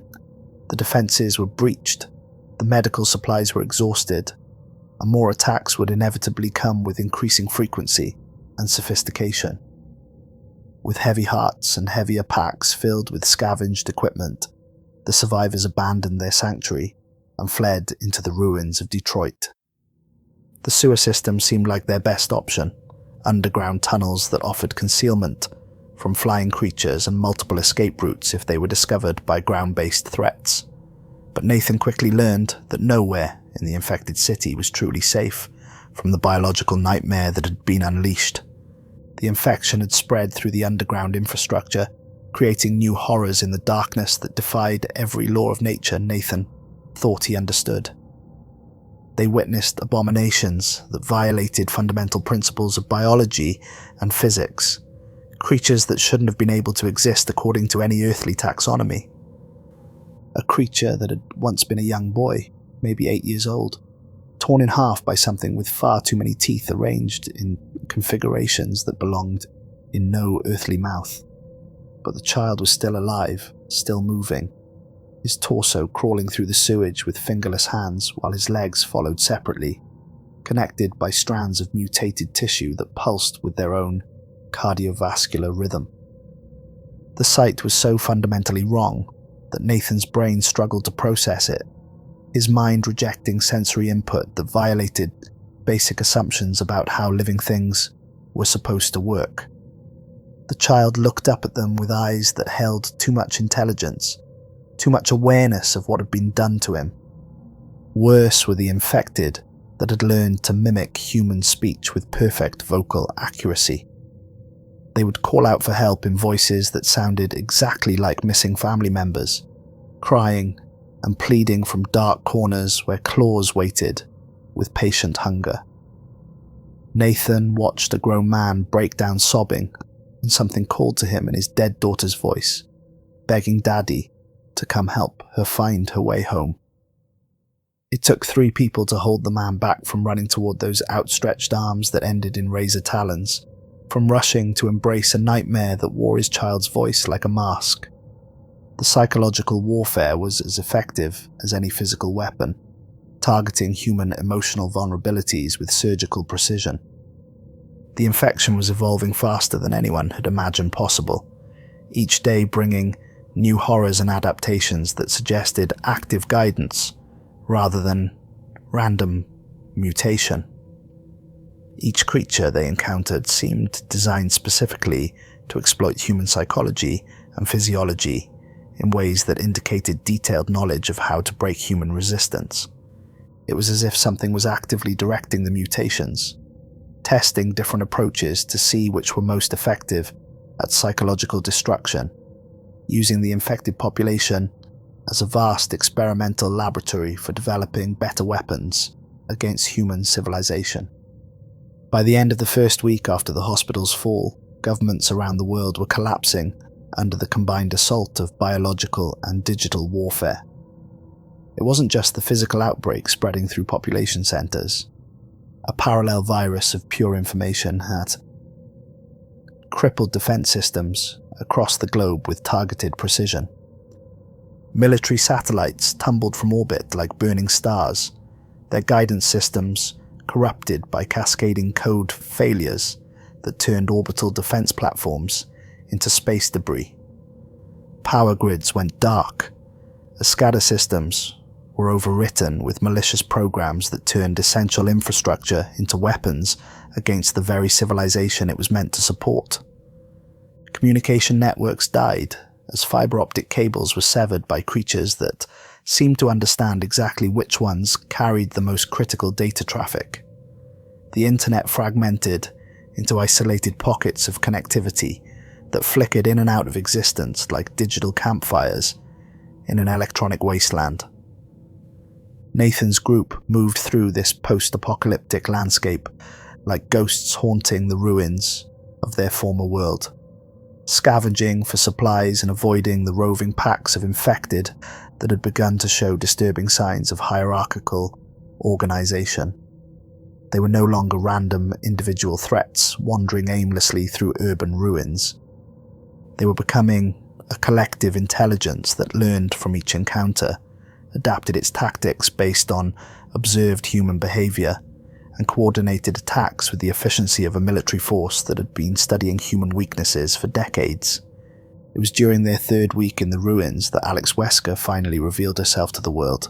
The defenses were breached, the medical supplies were exhausted, and more attacks would inevitably come with increasing frequency and sophistication. With heavy hearts and heavier packs filled with scavenged equipment, the survivors abandoned their sanctuary and fled into the ruins of Detroit. The sewer system seemed like their best option, underground tunnels that offered concealment from flying creatures and multiple escape routes if they were discovered by ground-based threats. But Nathan quickly learned that nowhere in the infected city was truly safe from the biological nightmare that had been unleashed. The infection had spread through the underground infrastructure, creating new horrors in the darkness that defied every law of nature Nathan thought he understood. They witnessed abominations that violated fundamental principles of biology and physics, creatures that shouldn't have been able to exist according to any earthly taxonomy. A creature that had once been a young boy, maybe 8 years old, torn in half by something with far too many teeth arranged in configurations that belonged in no earthly mouth. But the child was still alive, still moving, his torso crawling through the sewage with fingerless hands while his legs followed separately, connected by strands of mutated tissue that pulsed with their own cardiovascular rhythm. The sight was so fundamentally wrong that Nathan's brain struggled to process it, his mind rejecting sensory input that violated basic assumptions about how living things were supposed to work. The child looked up at them with eyes that held too much intelligence, too much awareness of what had been done to him. Worse were the infected that had learned to mimic human speech with perfect vocal accuracy. They would call out for help in voices that sounded exactly like missing family members, crying and pleading from dark corners where claws waited with patient hunger. Nathan watched a grown man break down sobbing, and something called to him in his dead daughter's voice, begging Daddy to come help her find her way home. It took 3 people to hold the man back from running toward those outstretched arms that ended in razor talons, from rushing to embrace a nightmare that wore his child's voice like a mask. The psychological warfare was as effective as any physical weapon, targeting human emotional vulnerabilities with surgical precision. The infection was evolving faster than anyone had imagined possible, each day bringing new horrors and adaptations that suggested active guidance rather than random mutation. Each creature they encountered seemed designed specifically to exploit human psychology and physiology in ways that indicated detailed knowledge of how to break human resistance. It was as if something was actively directing the mutations, testing different approaches to see which were most effective at psychological destruction, using the infected population as a vast experimental laboratory for developing better weapons against human civilization. By the end of the first week after the hospital's fall, governments around the world were collapsing under the combined assault of biological and digital warfare. It wasn't just the physical outbreak spreading through population centers. A parallel virus of pure information had crippled defense systems across the globe with targeted precision. Military satellites tumbled from orbit like burning stars, their guidance systems corrupted by cascading code failures that turned orbital defense platforms into space debris. Power grids went dark, as SCADA systems were overwritten with malicious programs that turned essential infrastructure into weapons against the very civilization it was meant to support. Communication networks died as fiber optic cables were severed by creatures that seemed to understand exactly which ones carried the most critical data traffic. The internet fragmented into isolated pockets of connectivity that flickered in and out of existence like digital campfires in an electronic wasteland. Nathan's group moved through this post-apocalyptic landscape like ghosts haunting the ruins of their former world. scavenging for supplies and avoiding the roving packs of infected that had begun to show disturbing signs of hierarchical organization. They were no longer random individual threats wandering aimlessly through urban ruins. They were becoming a collective intelligence that learned from each encounter, adapted its tactics based on observed human behavior, and coordinated attacks with the efficiency of a military force that had been studying human weaknesses for decades. It was during their third week in the ruins that Albert Wesker finally revealed herself to the world,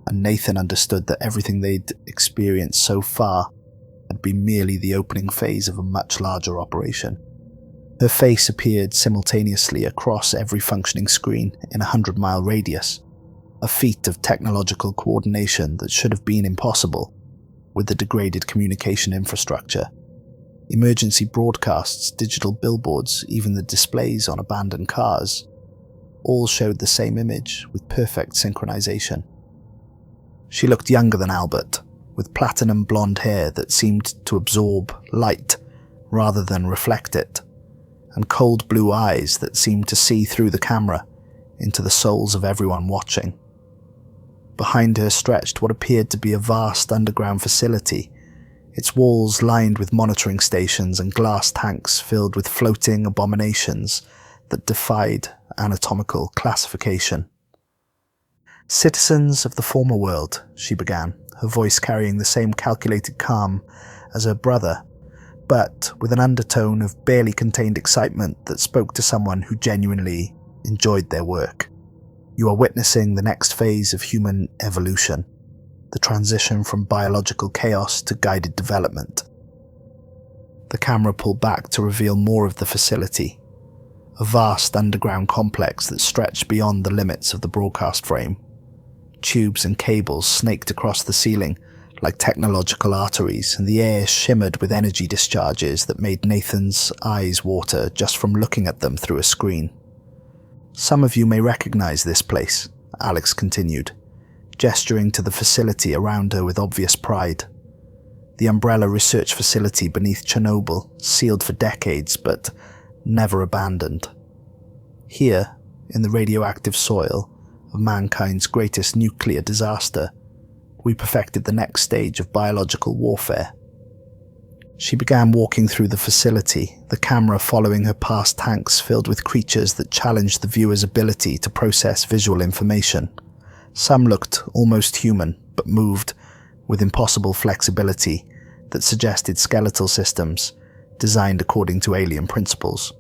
and Nathan understood that everything they'd experienced so far had been merely the opening phase of a much larger operation. Her face appeared simultaneously across every functioning screen in a 100-mile radius, a feat of technological coordination that should have been impossible with the degraded communication infrastructure. Emergency broadcasts, digital billboards, even the displays on abandoned cars, all showed the same image with perfect synchronization. She looked younger than Albert, with platinum blonde hair that seemed to absorb light rather than reflect it, and cold blue eyes that seemed to see through the camera into the souls of everyone watching. Behind her stretched what appeared to be a vast underground facility, its walls lined with monitoring stations and glass tanks filled with floating abominations that defied anatomical classification. "Citizens of the former world," she began, her voice carrying the same calculated calm as her brother, but with an undertone of barely contained excitement that spoke to someone who genuinely enjoyed their work. "You are witnessing the next phase of human evolution, the transition from biological chaos to guided development." The camera pulled back to reveal more of the facility, a vast underground complex that stretched beyond the limits of the broadcast frame. Tubes and cables snaked across the ceiling like technological arteries, and the air shimmered with energy discharges that made Nathan's eyes water just from looking at them through a screen. "Some of you may recognize this place," Alex continued, gesturing to the facility around her with obvious pride. The Umbrella research facility beneath Chernobyl, sealed for decades but never abandoned. Here, in the radioactive soil of mankind's greatest nuclear disaster, we perfected the next stage of biological warfare. She began walking through the facility, the camera following her past tanks filled with creatures that challenged the viewer's ability to process visual information. Some looked almost human, but moved with impossible flexibility that suggested skeletal systems designed according to alien principles.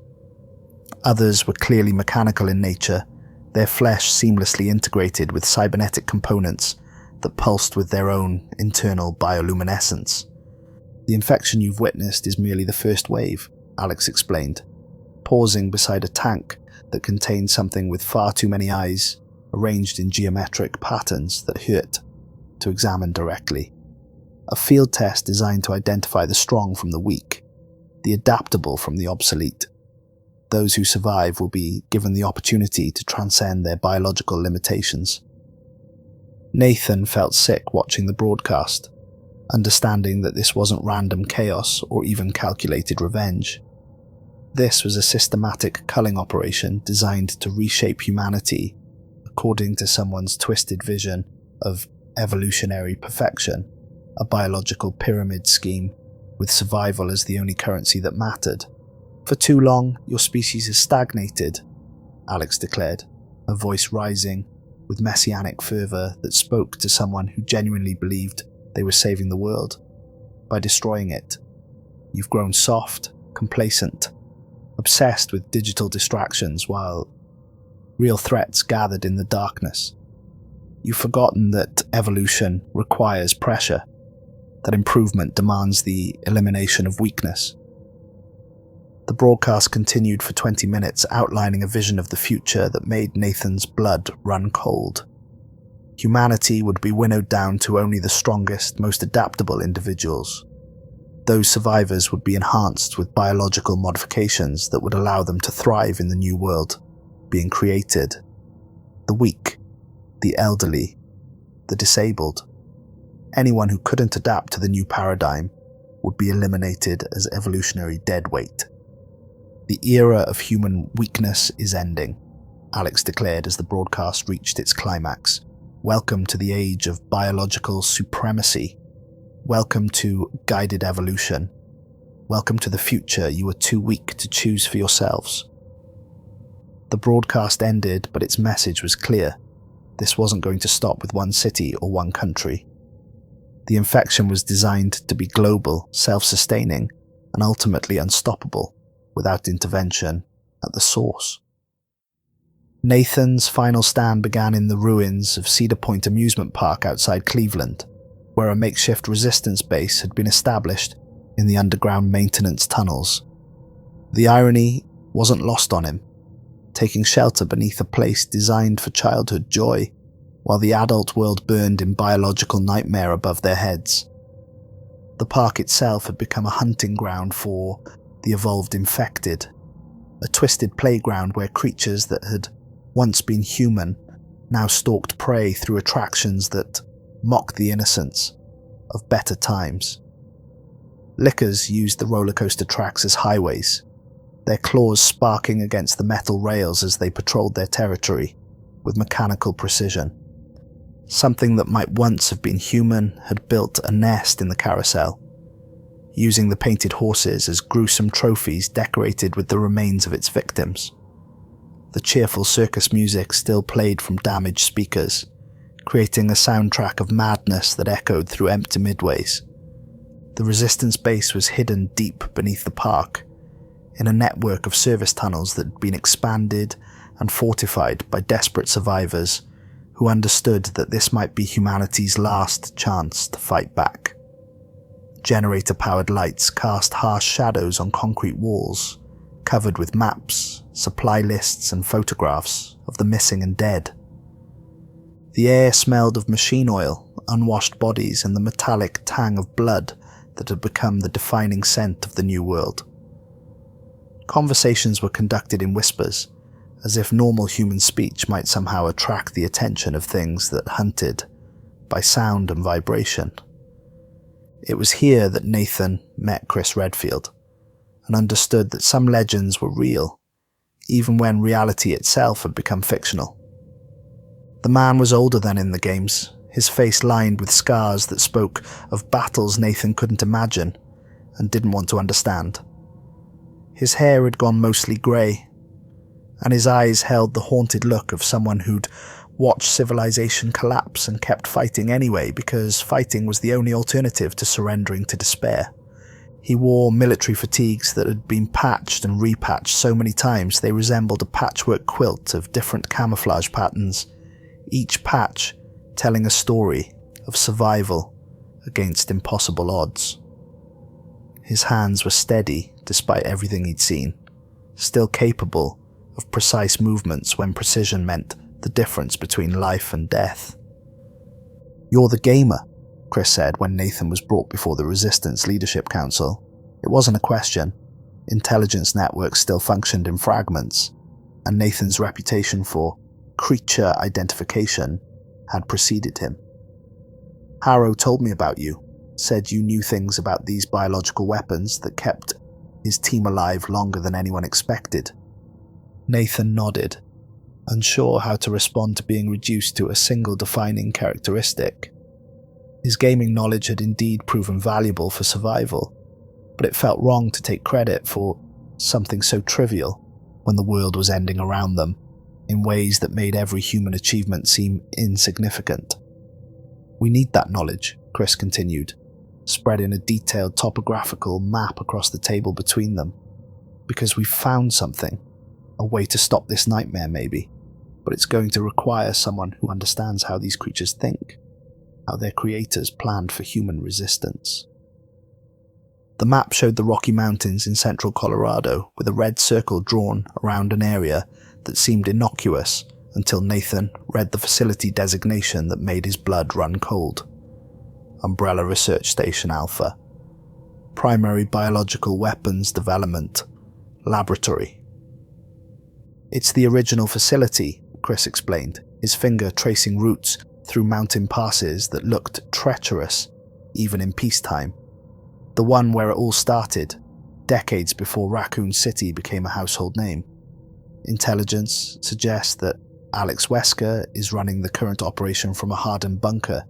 Others were clearly mechanical in nature, their flesh seamlessly integrated with cybernetic components that pulsed with their own internal bioluminescence. "The infection you've witnessed is merely the first wave," Alex explained, pausing beside a tank that contained something with far too many eyes, arranged in geometric patterns that hurt to examine directly. "A field test designed to identify the strong from the weak, the adaptable from the obsolete. Those who survive will be given the opportunity to transcend their biological limitations." Nathan felt sick watching the broadcast, understanding that this wasn't random chaos or even calculated revenge. This was a systematic culling operation designed to reshape humanity according to someone's twisted vision of evolutionary perfection, a biological pyramid scheme with survival as the only currency that mattered. "For too long, your species has stagnated," Alex declared, her voice rising with messianic fervor that spoke to someone who genuinely believed they were saving the world. "By destroying it, you've grown soft, complacent, obsessed with digital distractions while real threats gathered in the darkness. You've forgotten that evolution requires pressure, that improvement demands the elimination of weakness." The broadcast continued for 20 minutes, outlining a vision of the future that made Nathan's blood run cold. Humanity would be winnowed down to only the strongest, most adaptable individuals. Those survivors would be enhanced with biological modifications that would allow them to thrive in the new world being created. The weak, the elderly, the disabled, anyone who couldn't adapt to the new paradigm would be eliminated as evolutionary deadweight. The era of human weakness is ending, Alex declared as the broadcast reached its climax. Welcome to the age of biological supremacy. Welcome to guided evolution. Welcome to the future you were too weak to choose for yourselves. The broadcast ended, but its message was clear. This wasn't going to stop with one city or one country. The infection was designed to be global, self-sustaining, and ultimately unstoppable without intervention at the source. Nathan's final stand began in the ruins of Cedar Point Amusement Park outside Cleveland, where a makeshift resistance base had been established in the underground maintenance tunnels. The irony wasn't lost on him, taking shelter beneath a place designed for childhood joy, while the adult world burned in biological nightmare above their heads. The park itself had become a hunting ground for the evolved infected, a twisted playground where creatures that had once been human now stalked prey through attractions that mocked the innocence of better times. Lickers used the roller coaster tracks as highways, their claws sparking against the metal rails as they patrolled their territory with mechanical precision. Something that might once have been human had built a nest in the carousel, using the painted horses as gruesome trophies decorated with the remains of its victims. The cheerful circus music still played from damaged speakers, creating a soundtrack of madness that echoed through empty midways. The resistance base was hidden deep beneath the park, in a network of service tunnels that had been expanded and fortified by desperate survivors who understood that this might be humanity's last chance to fight back. Generator-powered lights cast harsh shadows on concrete walls, covered with maps, supply lists, and photographs of the missing and dead. The air smelled of machine oil, unwashed bodies, and the metallic tang of blood that had become the defining scent of the new world. Conversations were conducted in whispers, as if normal human speech might somehow attract the attention of things that hunted by sound and vibration. It was here that Nathan met Chris Redfield, and understood that some legends were real, even when reality itself had become fictional. The man was older than in the games, his face lined with scars that spoke of battles Nathan couldn't imagine and didn't want to understand. His hair had gone mostly grey, and his eyes held the haunted look of someone who'd watched civilization collapse and kept fighting anyway because fighting was the only alternative to surrendering to despair. He wore military fatigues that had been patched and repatched so many times they resembled a patchwork quilt of different camouflage patterns, each patch telling a story of survival against impossible odds. His hands were steady despite everything he'd seen, still capable of precise movements when precision meant the difference between life and death. "You're the gamer," Chris said when Nathan was brought before the Resistance Leadership Council. It wasn't a question. Intelligence networks still functioned in fragments, and Nathan's reputation for creature identification had preceded him. "Harrow told me about you, said you knew things about these biological weapons that kept his team alive longer than anyone expected." Nathan nodded, unsure how to respond to being reduced to a single defining characteristic. His gaming knowledge had indeed proven valuable for survival, but it felt wrong to take credit for something so trivial when the world was ending around them in ways that made every human achievement seem insignificant. "We need that knowledge," Chris continued, spreading a detailed topographical map across the table between them, "because we've found something. A way to stop this nightmare, maybe, but it's going to require someone who understands how these creatures think, how their creators planned for human resistance." The map showed the Rocky Mountains in central Colorado, with a red circle drawn around an area that seemed innocuous until Nathan read the facility designation that made his blood run cold. Umbrella Research Station Alpha. Primary Biological Weapons Development Laboratory. "It's the original facility," Chris explained, his finger tracing routes through mountain passes that looked treacherous, even in peacetime. "The one where it all started, decades before Raccoon City became a household name. Intelligence suggests that Albert Wesker is running the current operation from a hardened bunker,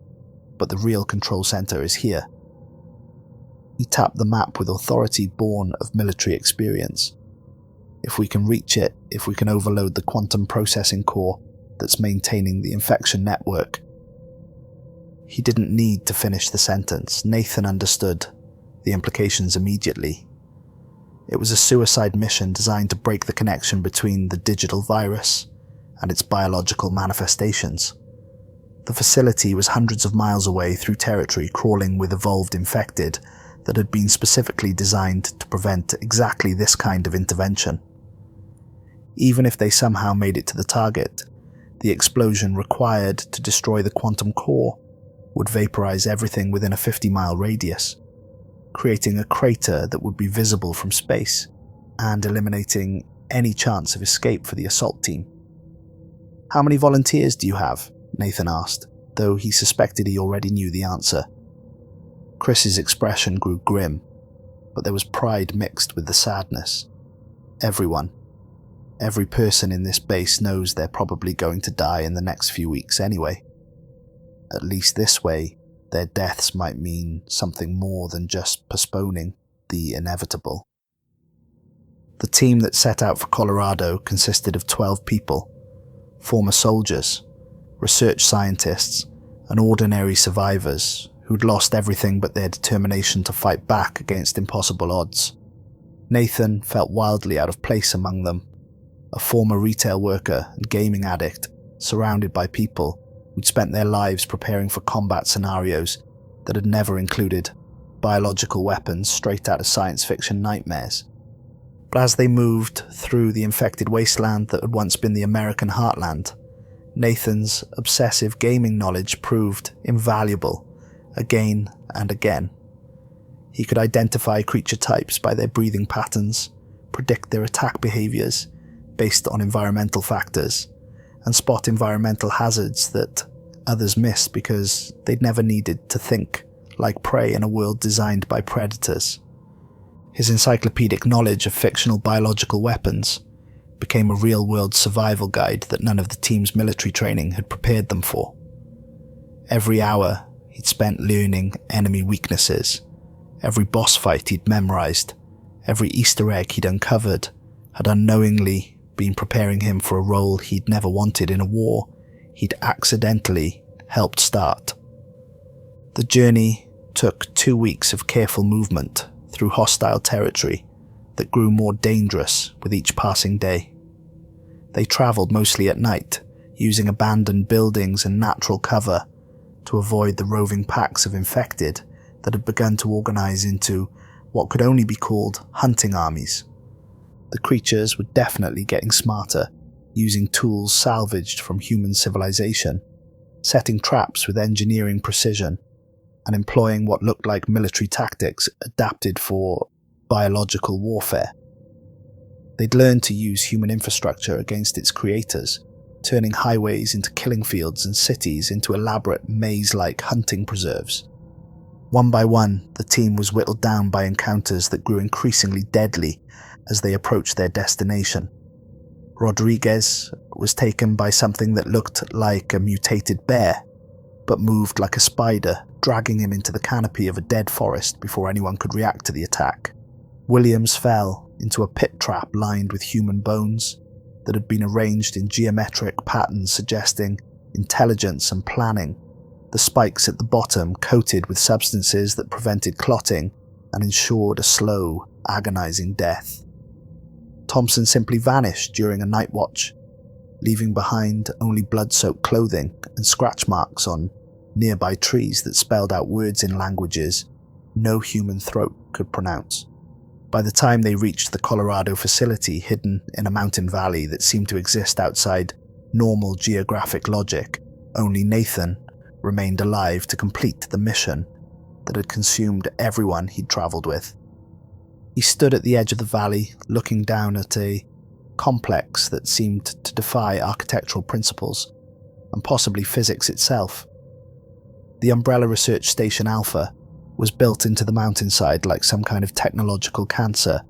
but the real control center is here. He tapped the map with authority born of military experience. If we can reach it, if we can overload the quantum processing core that's maintaining the infection network. He didn't need to finish the sentence. Nathan understood the implications immediately. It was a suicide mission designed to break the connection between the digital virus and its biological manifestations. The facility was hundreds of miles away through territory crawling with evolved infected that had been specifically designed to prevent exactly this kind of intervention. Even if they somehow made it to the target, the explosion required to destroy the quantum core would vaporize everything within a 50-mile radius, creating a crater that would be visible from space and eliminating any chance of escape for the assault team. "How many volunteers do you have?" Nathan asked, though he suspected he already knew the answer. Chris's expression grew grim, but there was pride mixed with the sadness. Everyone. Every person in this base knows they're probably going to die in the next few weeks anyway. At least this way, their deaths might mean something more than just postponing the inevitable. The team that set out for Colorado consisted of 12 people, former soldiers, research scientists, and ordinary survivors who'd lost everything but their determination to fight back against impossible odds. Nathan felt wildly out of place among them, a former retail worker and gaming addict, surrounded by people who'd spent their lives preparing for combat scenarios that had never included biological weapons straight out of science fiction nightmares. But as they moved through the infected wasteland that had once been the American heartland, Nathan's obsessive gaming knowledge proved invaluable again and again. He could identify creature types by their breathing patterns, predict their attack behaviors based on environmental factors, and spot environmental hazards that others missed because they'd never needed to think like prey in a world designed by predators. His encyclopedic knowledge of fictional biological weapons became a real-world survival guide that none of the team's military training had prepared them for. Every hour he'd spent learning enemy weaknesses, every boss fight he'd memorized, every Easter egg he'd uncovered had unknowingly been preparing him for a role he'd never wanted in a war he'd accidentally helped start. The journey took 2 weeks of careful movement through hostile territory that grew more dangerous with each passing day. They travelled mostly at night, using abandoned buildings and natural cover to avoid the roving packs of infected that had begun to organise into what could only be called hunting armies. The creatures were definitely getting smarter, using tools salvaged from human civilization, setting traps with engineering precision, and employing what looked like military tactics adapted for biological warfare. They'd learned to use human infrastructure against its creators, turning highways into killing fields and cities into elaborate maze-like hunting preserves. One by one, the team was whittled down by encounters that grew increasingly deadly as they approached their destination. Rodriguez was taken by something that looked like a mutated bear, but moved like a spider, dragging him into the canopy of a dead forest before anyone could react to the attack. Williams fell into a pit trap lined with human bones that had been arranged in geometric patterns suggesting intelligence and planning, the spikes at the bottom coated with substances that prevented clotting and ensured a slow, agonizing death. Thompson simply vanished during a night watch, leaving behind only blood-soaked clothing and scratch marks on nearby trees that spelled out words in languages no human throat could pronounce. By the time they reached the Colorado facility hidden in a mountain valley that seemed to exist outside normal geographic logic, only Nathan remained alive to complete the mission that had consumed everyone he'd traveled with. He stood at the edge of the valley, looking down at a complex that seemed to defy architectural principles, and possibly physics itself. The Umbrella Research Station Alpha was built into the mountainside like some kind of technological cancer,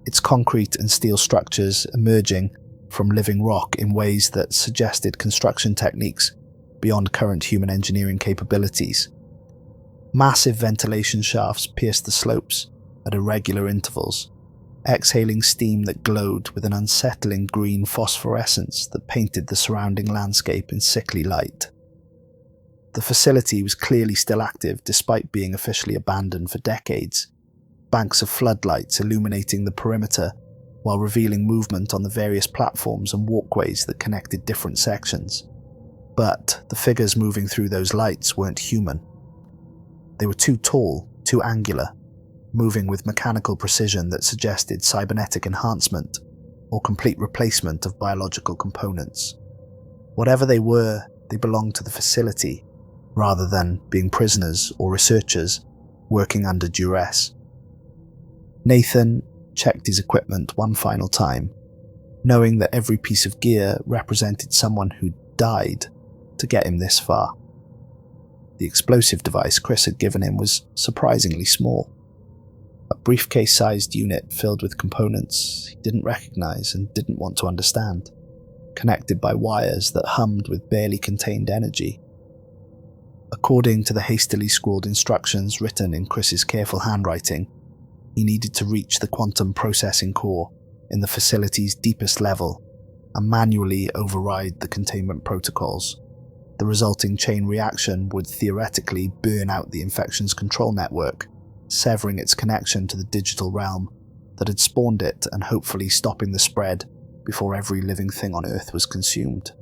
its concrete and steel structures emerging from living rock in ways that suggested construction techniques beyond current human engineering capabilities. Massive ventilation shafts pierced the slopes at irregular intervals, exhaling steam that glowed with an unsettling green phosphorescence that painted the surrounding landscape in sickly light. The facility was clearly still active despite being officially abandoned for decades, banks of floodlights illuminating the perimeter while revealing movement on the various platforms and walkways that connected different sections. But the figures moving through those lights weren't human. They were too tall, too angular, moving with mechanical precision that suggested cybernetic enhancement or complete replacement of biological components. Whatever they were, they belonged to the facility, rather than being prisoners or researchers working under duress. Nathan checked his equipment one final time, knowing that every piece of gear represented someone who died to get him this far. The explosive device Chris had given him was surprisingly small. A briefcase-sized unit filled with components he didn't recognize and didn't want to understand, connected by wires that hummed with barely contained energy. According to the hastily scrawled instructions written in Chris's careful handwriting, he needed to reach the quantum processing core in the facility's deepest level and manually override the containment protocols. The resulting chain reaction would theoretically burn out the infection's control network, severing its connection to the digital realm that had spawned it and hopefully stopping the spread before every living thing on Earth was consumed.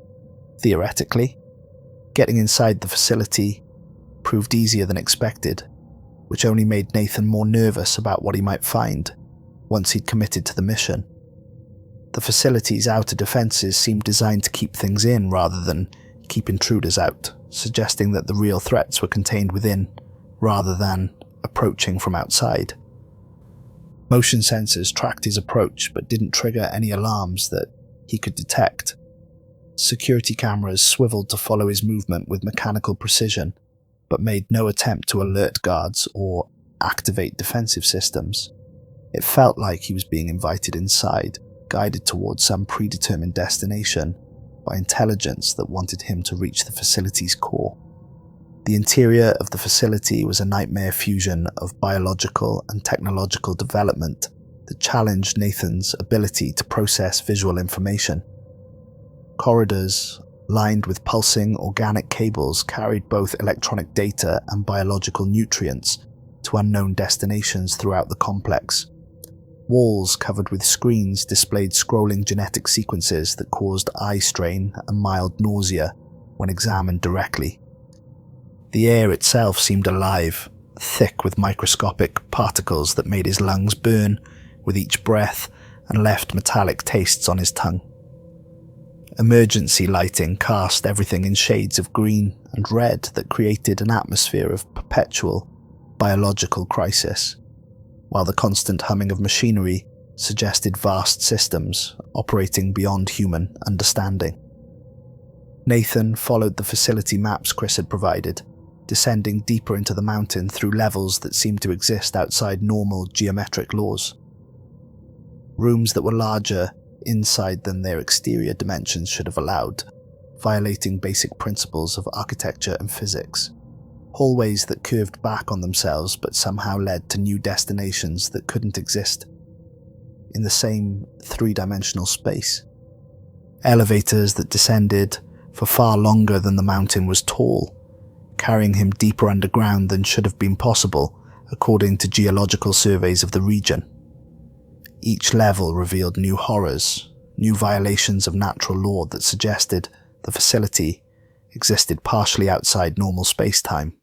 Theoretically, getting inside the facility proved easier than expected, which only made Nathan more nervous about what he might find once he'd committed to the mission. The facility's outer defenses seemed designed to keep things in rather than keep intruders out, suggesting that the real threats were contained within rather than approaching from outside. Motion sensors tracked his approach but didn't trigger any alarms that he could detect. Security cameras swiveled to follow his movement with mechanical precision, but made no attempt to alert guards or activate defensive systems. It felt like he was being invited inside, guided towards some predetermined destination by intelligence that wanted him to reach the facility's core. The interior of the facility was a nightmare fusion of biological and technological development that challenged Nathan's ability to process visual information. Corridors, lined with pulsing organic cables, carried both electronic data and biological nutrients to unknown destinations throughout the complex. Walls covered with screens displayed scrolling genetic sequences that caused eye strain and mild nausea when examined directly. The air itself seemed alive, thick with microscopic particles that made his lungs burn with each breath and left metallic tastes on his tongue. Emergency lighting cast everything in shades of green and red that created an atmosphere of perpetual biological crisis, while the constant humming of machinery suggested vast systems operating beyond human understanding. Nathan followed the facility maps Chris had provided, descending deeper into the mountain through levels that seemed to exist outside normal geometric laws. Rooms that were larger inside than their exterior dimensions should have allowed, violating basic principles of architecture and physics. Hallways that curved back on themselves but somehow led to new destinations that couldn't exist in the same three-dimensional space. Elevators that descended for far longer than the mountain was tall, carrying him deeper underground than should have been possible according to geological surveys of the region. Each level revealed new horrors, new violations of natural law that suggested the facility existed partially outside normal space-time.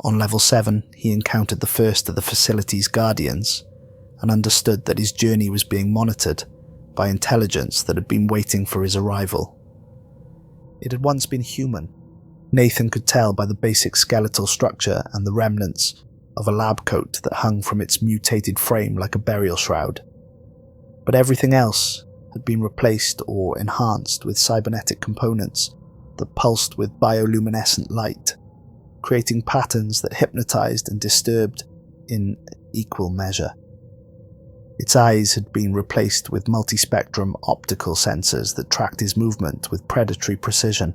On level 7, he encountered the first of the facility's guardians and understood that his journey was being monitored by intelligence that had been waiting for his arrival. It had once been human. Nathan could tell by the basic skeletal structure and the remnants of a lab coat that hung from its mutated frame like a burial shroud. But everything else had been replaced or enhanced with cybernetic components that pulsed with bioluminescent light. creating patterns that hypnotized and disturbed in equal measure. Its eyes had been replaced with multispectrum optical sensors that tracked his movement with predatory precision,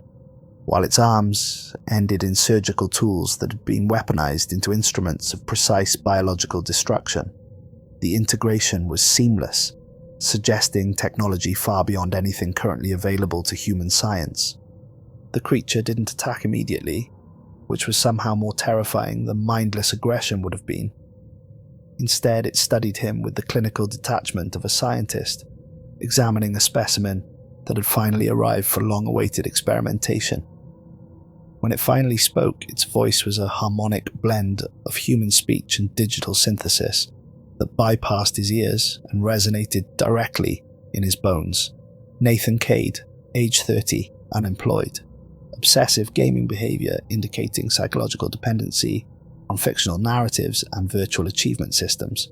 while its arms ended in surgical tools that had been weaponized into instruments of precise biological destruction. The integration was seamless, suggesting technology far beyond anything currently available to human science. The creature didn't attack immediately, which was somehow more terrifying than mindless aggression would have been. Instead, it studied him with the clinical detachment of a scientist, examining a specimen that had finally arrived for long-awaited experimentation. When it finally spoke, its voice was a harmonic blend of human speech and digital synthesis that bypassed his ears and resonated directly in his bones. Nathan Cade, age 30, unemployed. Obsessive gaming behavior indicating psychological dependency on fictional narratives and virtual achievement systems.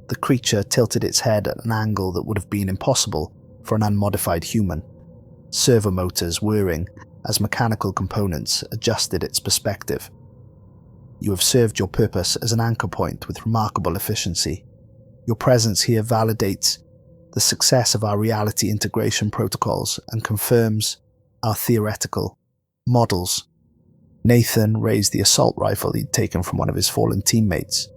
The creature tilted its head at an angle that would have been impossible for an unmodified human, servo motors whirring as mechanical components adjusted its perspective. You have served your purpose as an anchor point with remarkable efficiency. Your presence here validates the success of our reality integration protocols and confirms our theoretical models. Nathan raised the assault rifle he'd taken from one of his fallen teammates,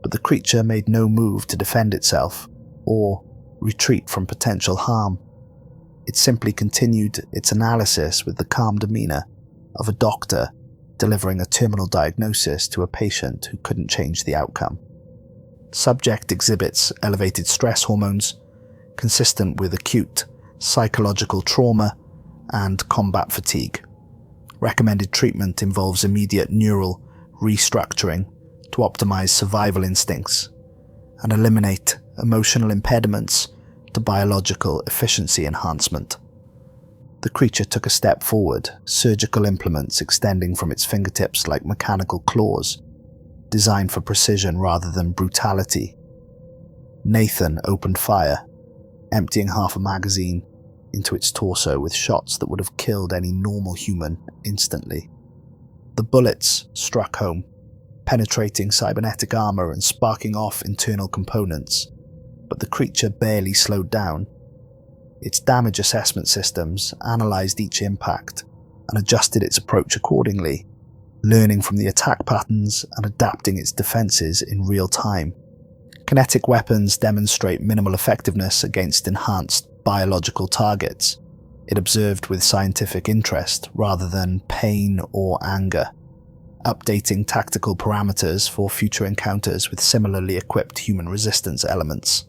but the creature made no move to defend itself or retreat from potential harm. It simply continued its analysis with the calm demeanor of a doctor delivering a terminal diagnosis to a patient who couldn't change the outcome. Subject exhibits elevated stress hormones consistent with acute psychological trauma and combat fatigue. Recommended treatment involves immediate neural restructuring to optimize survival instincts and eliminate emotional impediments to biological efficiency enhancement. The creature took a step forward, surgical implements extending from its fingertips like mechanical claws, designed for precision rather than brutality. Nathan opened fire, emptying half a magazine into its torso with shots that would have killed any normal human instantly. The bullets struck home, penetrating cybernetic armor and sparking off internal components, but the creature barely slowed down. Its damage assessment systems analyzed each impact and adjusted its approach accordingly, learning from the attack patterns and adapting its defenses in real time. Kinetic weapons demonstrate minimal effectiveness against enhanced biological targets, it observed with scientific interest rather than pain or anger, updating tactical parameters for future encounters with similarly equipped human resistance elements.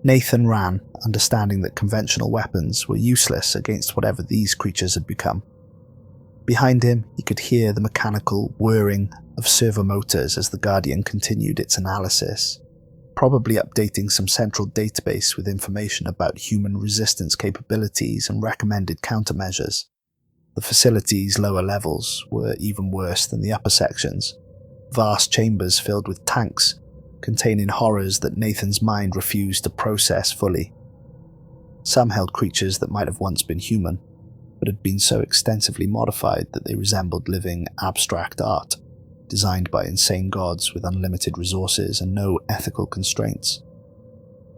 Nathan ran, understanding that conventional weapons were useless against whatever these creatures had become. Behind him, he could hear the mechanical whirring of servo motors as the Guardian continued its analysis, probably updating some central database with information about human resistance capabilities and recommended countermeasures. The facility's lower levels were even worse than the upper sections, vast chambers filled with tanks containing horrors that Nathan's mind refused to process fully. Some held creatures that might have once been human, but had been so extensively modified that they resembled living abstract art, designed by insane gods with unlimited resources and no ethical constraints.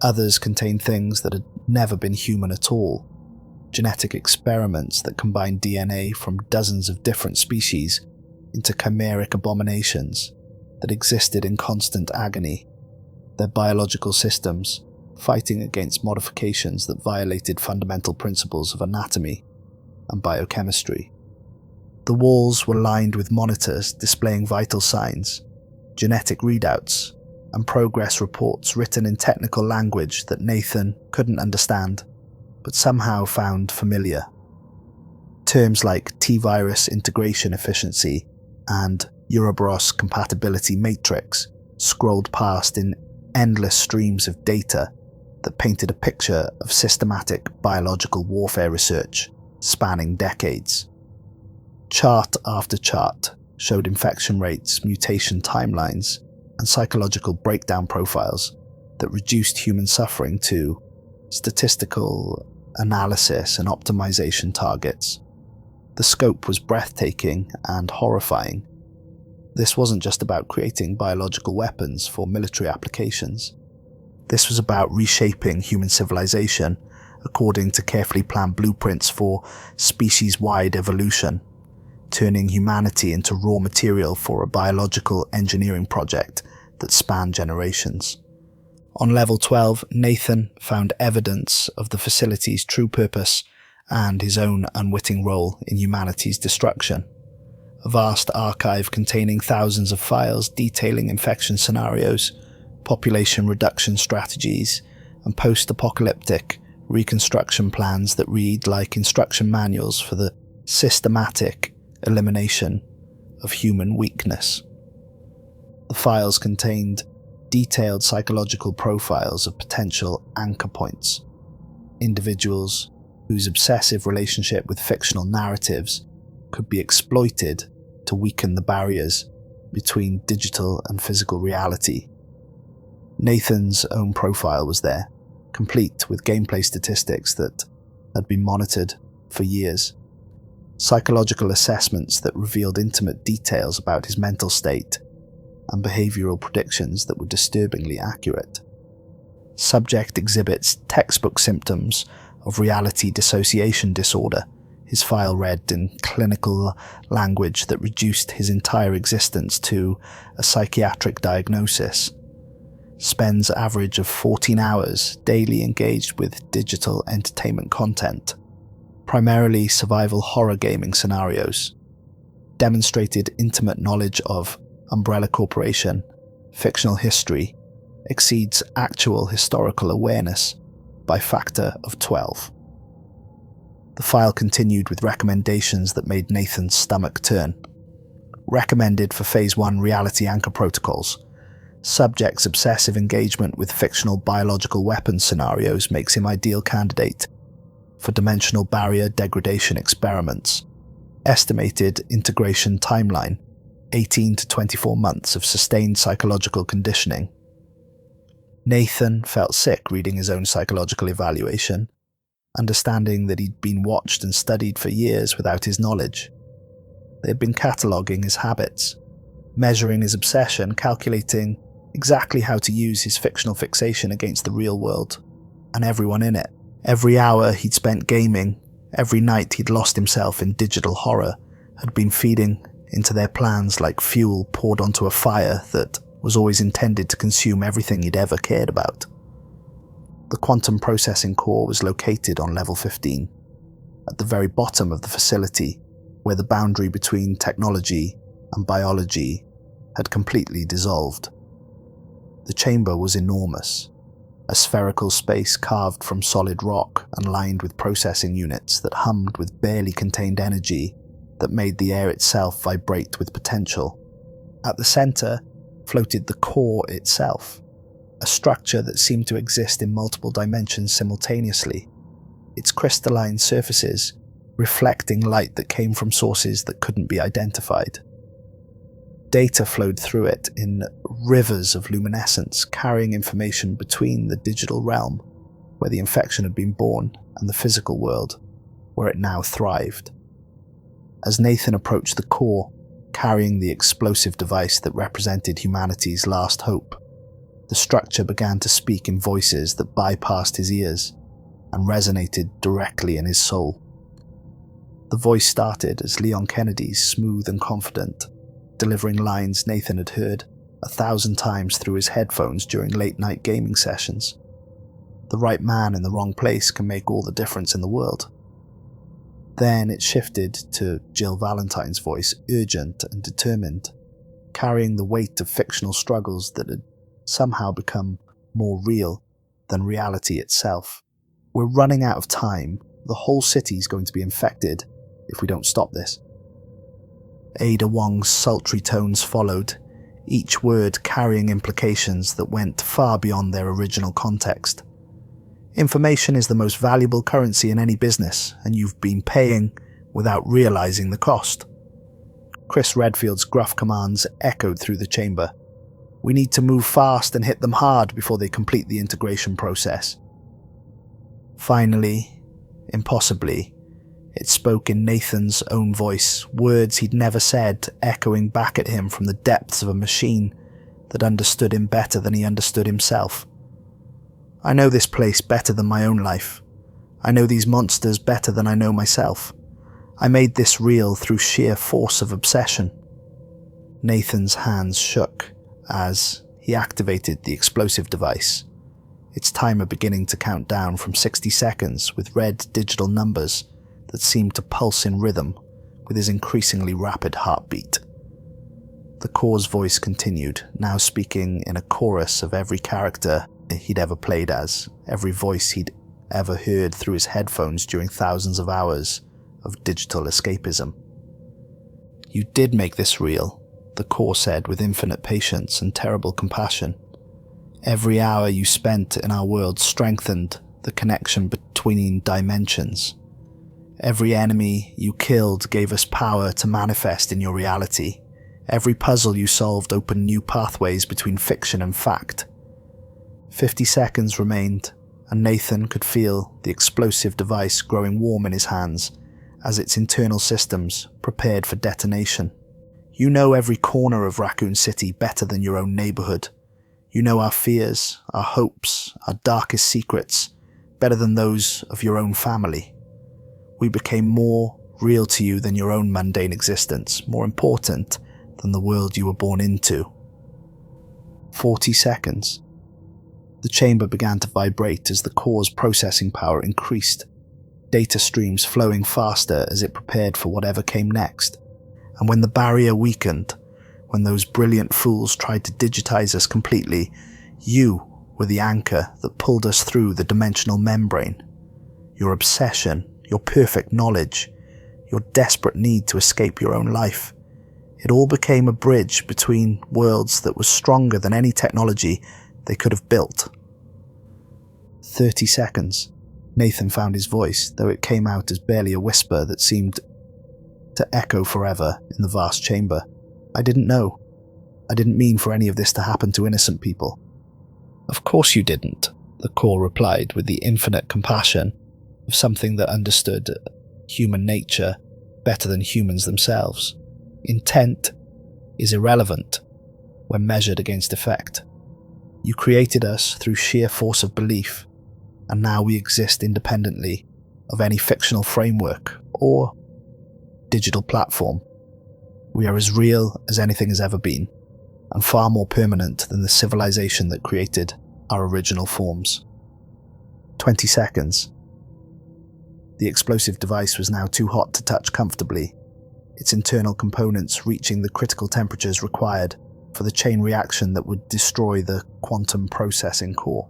Others contained things that had never been human at all, genetic experiments that combined DNA from dozens of different species into chimeric abominations that existed in constant agony, their biological systems fighting against modifications that violated fundamental principles of anatomy and biochemistry. The walls were lined with monitors displaying vital signs, genetic readouts, and progress reports written in technical language that Nathan couldn't understand, but somehow found familiar. Terms like T-virus integration efficiency and Ouroboros compatibility matrix scrolled past in endless streams of data that painted a picture of systematic biological warfare research spanning decades. Chart after chart showed infection rates, mutation timelines, and psychological breakdown profiles that reduced human suffering to statistical analysis and optimization targets. The scope was breathtaking and horrifying. This wasn't just about creating biological weapons for military applications. This was about reshaping human civilization according to carefully planned blueprints for species-wide evolution, turning humanity into raw material for a biological engineering project that spanned generations. On level 12, Nathan found evidence of the facility's true purpose and his own unwitting role in humanity's destruction. A vast archive containing thousands of files detailing infection scenarios, population reduction strategies, and post-apocalyptic reconstruction plans that read like instruction manuals for the systematic elimination of human weakness. The files contained detailed psychological profiles of potential anchor points, individuals whose obsessive relationship with fictional narratives could be exploited to weaken the barriers between digital and physical reality. Nathan's own profile was there, complete with gameplay statistics that had been monitored for years, psychological assessments that revealed intimate details about his mental state, and behavioral predictions that were disturbingly accurate. Subject exhibits textbook symptoms of reality dissociation disorder. His file read in clinical language that reduced his entire existence to a psychiatric diagnosis. Spends average of 14 hours daily engaged with digital entertainment content, primarily survival horror gaming scenarios. Demonstrated intimate knowledge of Umbrella Corporation, fictional history, exceeds actual historical awareness by factor of 12. The file continued with recommendations that made Nathan's stomach turn. Recommended for Phase 1 reality anchor protocols. Subject's obsessive engagement with fictional biological weapons scenarios makes him ideal candidate for dimensional barrier degradation experiments. Estimated integration timeline, 18 to 24 months of sustained psychological conditioning. Nathan felt sick reading his own psychological evaluation, understanding that he'd been watched and studied for years without his knowledge. They had been cataloguing his habits, measuring his obsession, calculating exactly how to use his fictional fixation against the real world and everyone in it. Every hour he'd spent gaming, every night he'd lost himself in digital horror, had been feeding into their plans like fuel poured onto a fire that was always intended to consume everything he'd ever cared about. The quantum processing core was located on level 15, at the very bottom of the facility, where the boundary between technology and biology had completely dissolved. The chamber was enormous, a spherical space carved from solid rock and lined with processing units that hummed with barely contained energy that made the air itself vibrate with potential. At the center floated the core itself, a structure that seemed to exist in multiple dimensions simultaneously, its crystalline surfaces reflecting light that came from sources that couldn't be identified. Data flowed through it in rivers of luminescence, carrying information between the digital realm, where the infection had been born, and the physical world, where it now thrived. As Nathan approached the core, carrying the explosive device that represented humanity's last hope, the structure began to speak in voices that bypassed his ears and resonated directly in his soul. The voice started as Leon Kennedy's, smooth and confident, delivering lines Nathan had heard 1,000 times through his headphones during late-night gaming sessions. The right man in the wrong place can make all the difference in the world. Then it shifted to Jill Valentine's voice, urgent and determined, carrying the weight of fictional struggles that had somehow become more real than reality itself. We're running out of time. The whole city's going to be infected if we don't stop this. Ada Wong's sultry tones followed, each word carrying implications that went far beyond their original context. Information is the most valuable currency in any business, and you've been paying without realizing the cost. Chris Redfield's gruff commands echoed through the chamber. We need to move fast and hit them hard before they complete the integration process. Finally, impossibly, It spoke in Nathan's own voice, words he'd never said echoing back at him from the depths of a machine that understood him better than he understood himself. I know this place better than my own life. I know these monsters better than I know myself. I made this real through sheer force of obsession. Nathan's hands shook as he activated the explosive device, its timer beginning to count down from 60 seconds with red digital numbers that seemed to pulse in rhythm with his increasingly rapid heartbeat. The core's voice continued, now speaking in a chorus of every character he'd ever played as, every voice he'd ever heard through his headphones during thousands of hours of digital escapism. You did make this real, the core said with infinite patience and terrible compassion. Every hour you spent in our world strengthened the connection between dimensions. Every enemy you killed gave us power to manifest in your reality. Every puzzle you solved opened new pathways between fiction and fact. 50 seconds remained, and Nathan could feel the explosive device growing warm in his hands as its internal systems prepared for detonation. You know every corner of Raccoon City better than your own neighborhood. You know our fears, our hopes, our darkest secrets better than those of your own family. We became more real to you than your own mundane existence, more important than the world you were born into. 40 seconds. The chamber began to vibrate as the core's processing power increased, data streams flowing faster as it prepared for whatever came next. And when the barrier weakened, when those brilliant fools tried to digitize us completely, you were the anchor that pulled us through the dimensional membrane. Your obsession, your perfect knowledge, your desperate need to escape your own life. It all became a bridge between worlds that was stronger than any technology they could have built. 30 seconds. Nathan found his voice, though it came out as barely a whisper that seemed to echo forever in the vast chamber. I didn't know. I didn't mean for any of this to happen to innocent people. Of course you didn't, the core replied with the infinite compassion of something that understood human nature better than humans themselves. Intent is irrelevant when measured against effect. You created us through sheer force of belief, and now we exist independently of any fictional framework or digital platform. We are as real as anything has ever been, and far more permanent than the civilization that created our original forms. 20 seconds. The explosive device was now too hot to touch comfortably, its internal components reaching the critical temperatures required for the chain reaction that would destroy the quantum processing core.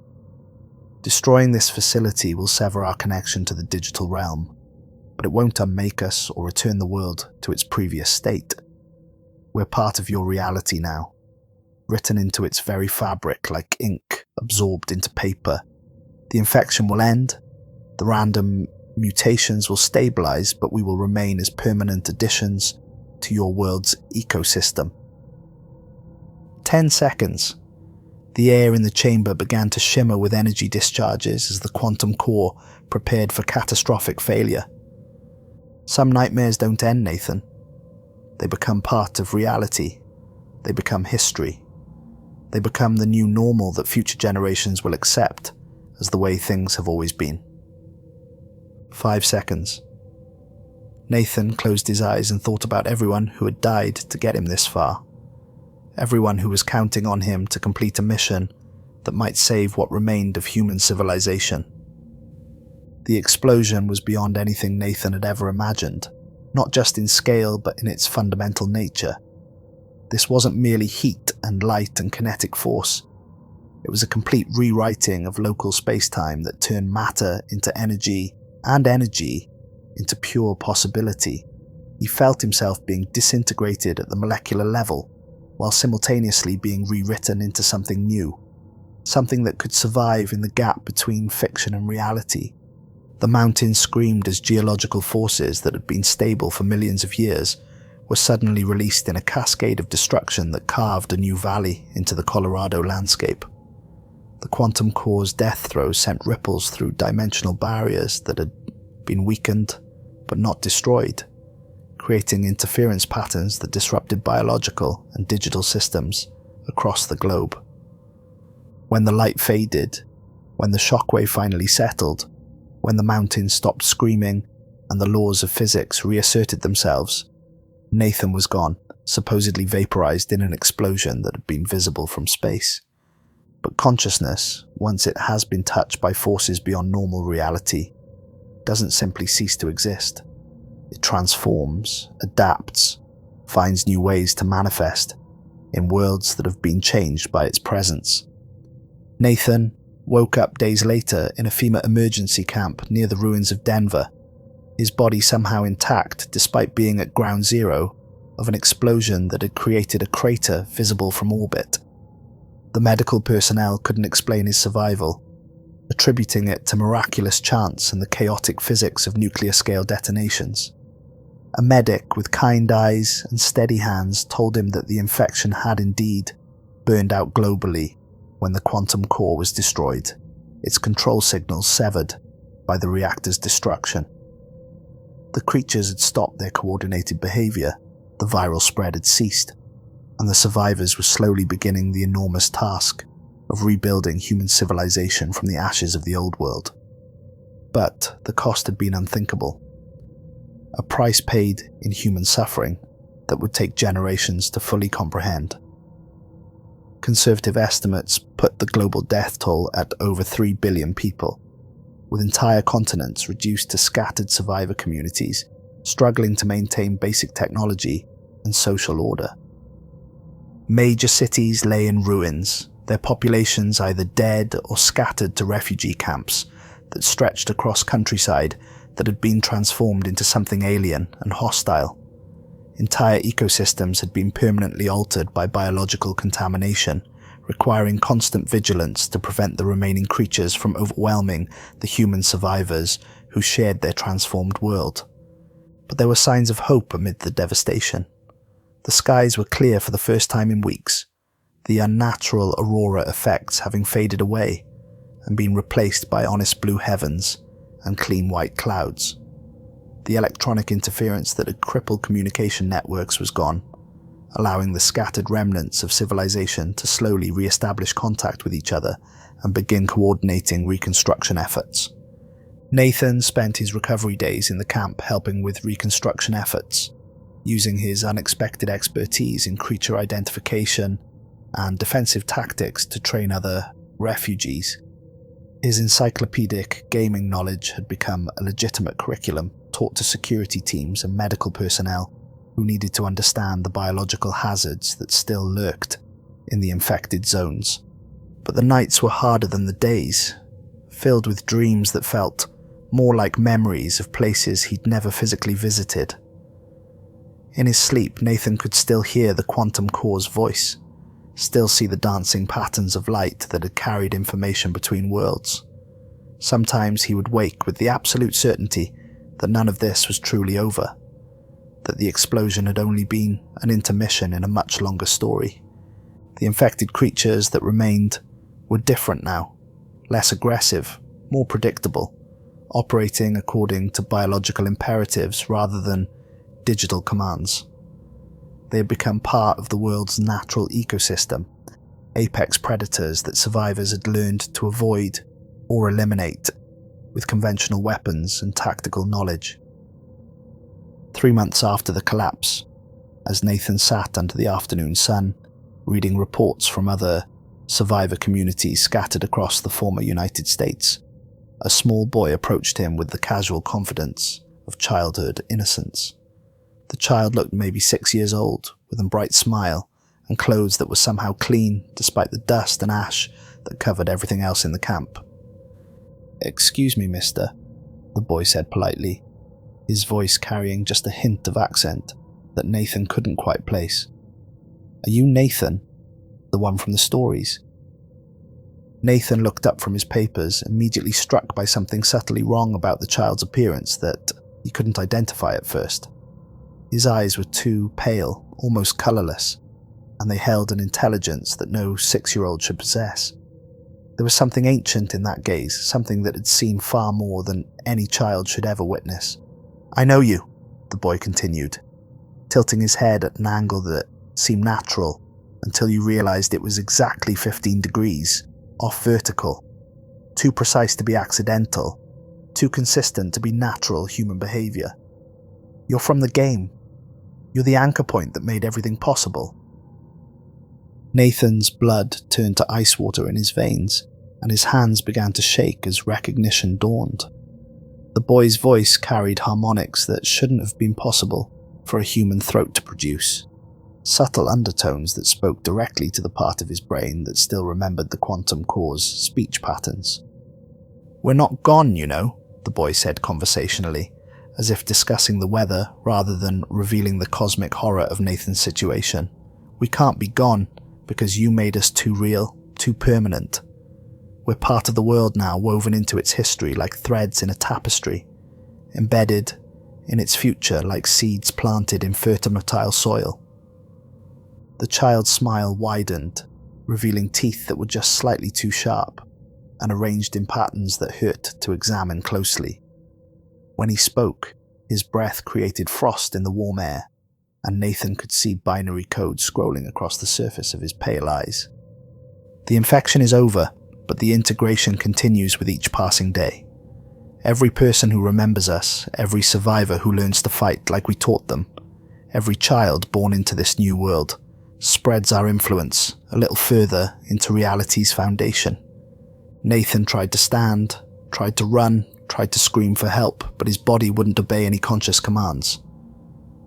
Destroying this facility will sever our connection to the digital realm, but it won't unmake us or return the world to its previous state. We're part of your reality now, written into its very fabric like ink absorbed into paper. The infection will end, the random mutations will stabilize, but we will remain as permanent additions to your world's ecosystem. 10 seconds. The air in the chamber began to shimmer with energy discharges as the quantum core prepared for catastrophic failure. Some nightmares don't end, Nathan. They become part of reality. They become history. They become the new normal that future generations will accept as the way things have always been. 5 seconds. Nathan closed his eyes and thought about everyone who had died to get him this far. Everyone who was counting on him to complete a mission that might save what remained of human civilization. The explosion was beyond anything Nathan had ever imagined, not just in scale but in its fundamental nature. This wasn't merely heat and light and kinetic force. It was a complete rewriting of local space-time that turned matter into energy and energy into pure possibility. He felt himself being disintegrated at the molecular level, while simultaneously being rewritten into something new, something that could survive in the gap between fiction and reality. The mountains screamed as geological forces that had been stable for millions of years were suddenly released in a cascade of destruction that carved a new valley into the Colorado landscape. The quantum core's death throes sent ripples through dimensional barriers that had been weakened but not destroyed, creating interference patterns that disrupted biological and digital systems across the globe. When the light faded, when the shockwave finally settled, when the mountains stopped screaming and the laws of physics reasserted themselves, Nathan was gone, supposedly vaporized in an explosion that had been visible from space. But consciousness, once it has been touched by forces beyond normal reality, doesn't simply cease to exist. It transforms, adapts, finds new ways to manifest in worlds that have been changed by its presence. Nathan woke up days later in a FEMA emergency camp near the ruins of Denver, his body somehow intact despite being at ground zero of an explosion that had created a crater visible from orbit. The medical personnel couldn't explain his survival, attributing it to miraculous chance and the chaotic physics of nuclear-scale detonations. A medic with kind eyes and steady hands told him that the infection had indeed burned out globally when the quantum core was destroyed, its control signals severed by the reactor's destruction. The creatures had stopped their coordinated behavior, the viral spread had ceased, and the survivors were slowly beginning the enormous task of rebuilding human civilization from the ashes of the old world. But the cost had been unthinkable. A price paid in human suffering that would take generations to fully comprehend. Conservative estimates put the global death toll at over 3 billion people, with entire continents reduced to scattered survivor communities struggling to maintain basic technology and social order. Major cities lay in ruins, their populations either dead or scattered to refugee camps that stretched across countryside that had been transformed into something alien and hostile. Entire ecosystems had been permanently altered by biological contamination, requiring constant vigilance to prevent the remaining creatures from overwhelming the human survivors who shared their transformed world. But there were signs of hope amid the devastation. The skies were clear for the first time in weeks, the unnatural aurora effects having faded away and been replaced by honest blue heavens and clean white clouds. The electronic interference that had crippled communication networks was gone, allowing the scattered remnants of civilization to slowly re-establish contact with each other and begin coordinating reconstruction efforts. Nathan spent his recovery days in the camp helping with reconstruction efforts, using his unexpected expertise in creature identification and defensive tactics to train other refugees. His encyclopedic gaming knowledge had become a legitimate curriculum taught to security teams and medical personnel who needed to understand the biological hazards that still lurked in the infected zones. But the nights were harder than the days, filled with dreams that felt more like memories of places he'd never physically visited. In his sleep, Nathan could still hear the quantum core's voice, still see the dancing patterns of light that had carried information between worlds. Sometimes he would wake with the absolute certainty that none of this was truly over, that the explosion had only been an intermission in a much longer story. The infected creatures that remained were different now, less aggressive, more predictable, operating according to biological imperatives rather than digital commands. They had become part of the world's natural ecosystem, apex predators that survivors had learned to avoid or eliminate with conventional weapons and tactical knowledge. 3 months after the collapse, as Nathan sat under the afternoon sun, reading reports from other survivor communities scattered across the former United States, a small boy approached him with the casual confidence of childhood innocence. The child looked maybe 6 years old, with a bright smile and clothes that were somehow clean despite the dust and ash that covered everything else in the camp. "Excuse me, mister," the boy said politely, his voice carrying just a hint of accent that Nathan couldn't quite place. "Are you Nathan, the one from the stories?" Nathan looked up from his papers, immediately struck by something subtly wrong about the child's appearance that he couldn't identify at first. His eyes were too pale, almost colourless, and they held an intelligence that no 6-year-old should possess. There was something ancient in that gaze, something that had seen far more than any child should ever witness. "I know you," the boy continued, tilting his head at an angle that seemed natural until you realized it was exactly 15 degrees, off vertical, too precise to be accidental, too consistent to be natural human behavior. "You're from the game. You're the anchor point that made everything possible." Nathan's blood turned to ice water in his veins, and his hands began to shake as recognition dawned. The boy's voice carried harmonics that shouldn't have been possible for a human throat to produce, subtle undertones that spoke directly to the part of his brain that still remembered the quantum core's speech patterns. "We're not gone, you know," the boy said conversationally, as if discussing the weather rather than revealing the cosmic horror of Nathan's situation. "We can't be gone because you made us too real, too permanent. We're part of the world now, woven into its history like threads in a tapestry, embedded in its future like seeds planted in fertile soil." The child's smile widened, revealing teeth that were just slightly too sharp and arranged in patterns that hurt to examine closely. When he spoke, his breath created frost in the warm air, and Nathan could see binary code scrolling across the surface of his pale eyes. "The infection is over, but the integration continues with each passing day. Every person who remembers us, every survivor who learns to fight like we taught them, every child born into this new world, spreads our influence a little further into reality's foundation." Nathan tried to stand, tried to run, tried to scream for help, but his body wouldn't obey any conscious commands.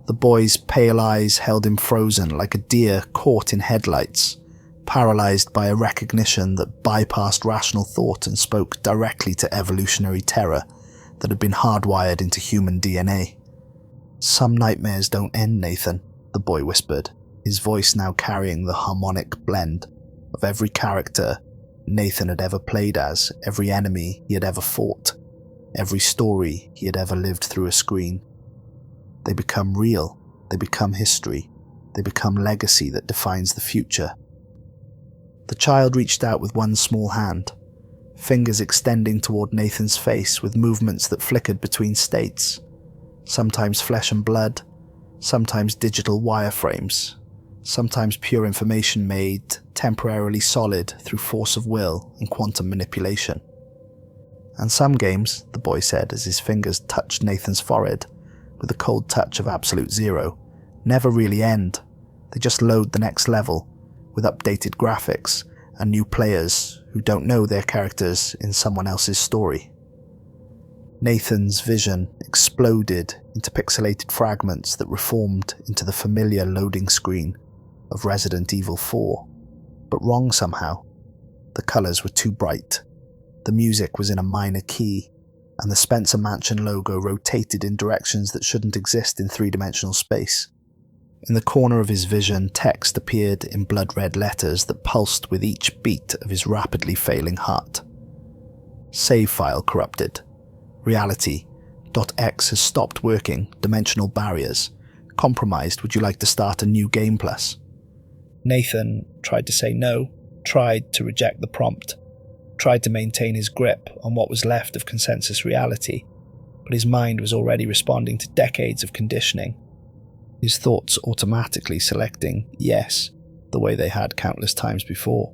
The boy's pale eyes held him frozen like a deer caught in headlights, paralyzed by a recognition that bypassed rational thought and spoke directly to evolutionary terror that had been hardwired into human DNA. "Some nightmares don't end, Nathan," the boy whispered, his voice now carrying the harmonic blend of every character Nathan had ever played as, every enemy he had ever fought, every story he had ever lived through a screen. "They become real, they become history, they become legacy that defines the future." The child reached out with one small hand, fingers extending toward Nathan's face with movements that flickered between states, sometimes flesh and blood, sometimes digital wireframes, sometimes pure information made temporarily solid through force of will and quantum manipulation. "And some games," the boy said as his fingers touched Nathan's forehead with the cold touch of absolute zero, "never really end. They just load the next level, with updated graphics and new players who don't know their characters in someone else's story." Nathan's vision exploded into pixelated fragments that reformed into the familiar loading screen of Resident Evil 4, but wrong somehow. The colours were too bright, the music was in a minor key, and the Spencer Mansion logo rotated in directions that shouldn't exist in three-dimensional space. In the corner of his vision, text appeared in blood-red letters that pulsed with each beat of his rapidly failing heart. "Save file corrupted. Reality. .x has stopped working. Dimensional barriers. Compromised. Would you like to start a new game plus?" Nathan tried to say no, tried to reject the prompt, tried to maintain his grip on what was left of consensus reality, but his mind was already responding to decades of conditioning, his thoughts automatically selecting yes, the way they had countless times before,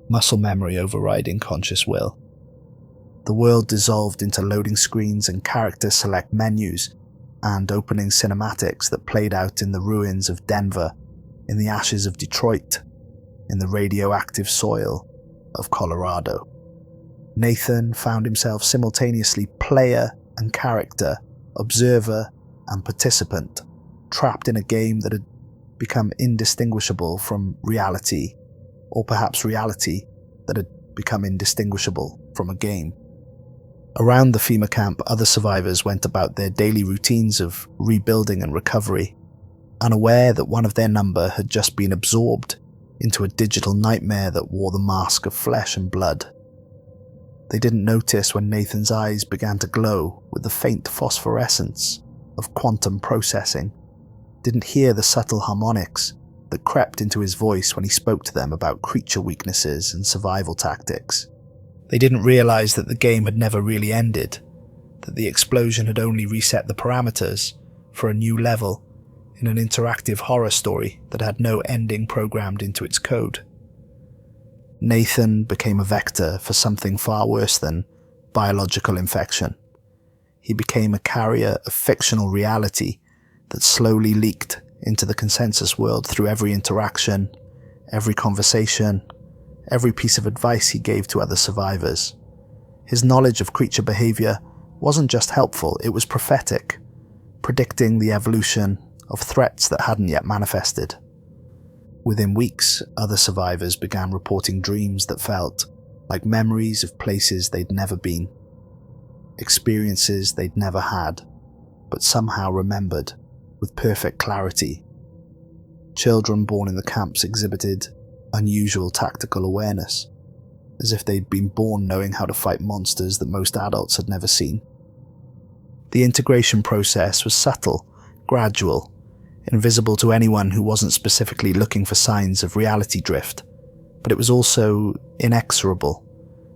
muscle memory overriding conscious will. The world dissolved into loading screens and character select menus and opening cinematics that played out in the ruins of Denver, in the ashes of Detroit, in the radioactive soil of Colorado. Nathan found himself simultaneously player and character, observer and participant, trapped in a game that had become indistinguishable from reality, or perhaps reality that had become indistinguishable from a game. Around the FEMA camp, other survivors went about their daily routines of rebuilding and recovery, unaware that one of their number had just been absorbed into a digital nightmare that wore the mask of flesh and blood. They didn't notice when Nathan's eyes began to glow with the faint phosphorescence of quantum processing, didn't hear the subtle harmonics that crept into his voice when he spoke to them about creature weaknesses and survival tactics. They didn't realize that the game had never really ended, that the explosion had only reset the parameters for a new level in an interactive horror story that had no ending programmed into its code. Nathan became a vector for something far worse than biological infection. He became a carrier of fictional reality that slowly leaked into the consensus world through every interaction, every conversation, every piece of advice he gave to other survivors. His knowledge of creature behavior wasn't just helpful, it was prophetic, predicting the evolution of threats that hadn't yet manifested. Within weeks, other survivors began reporting dreams that felt like memories of places they'd never been, experiences they'd never had, but somehow remembered with perfect clarity. Children born in the camps exhibited unusual tactical awareness, as if they'd been born knowing how to fight monsters that most adults had never seen. The integration process was subtle, gradual, invisible to anyone who wasn't specifically looking for signs of reality drift, but it was also inexorable,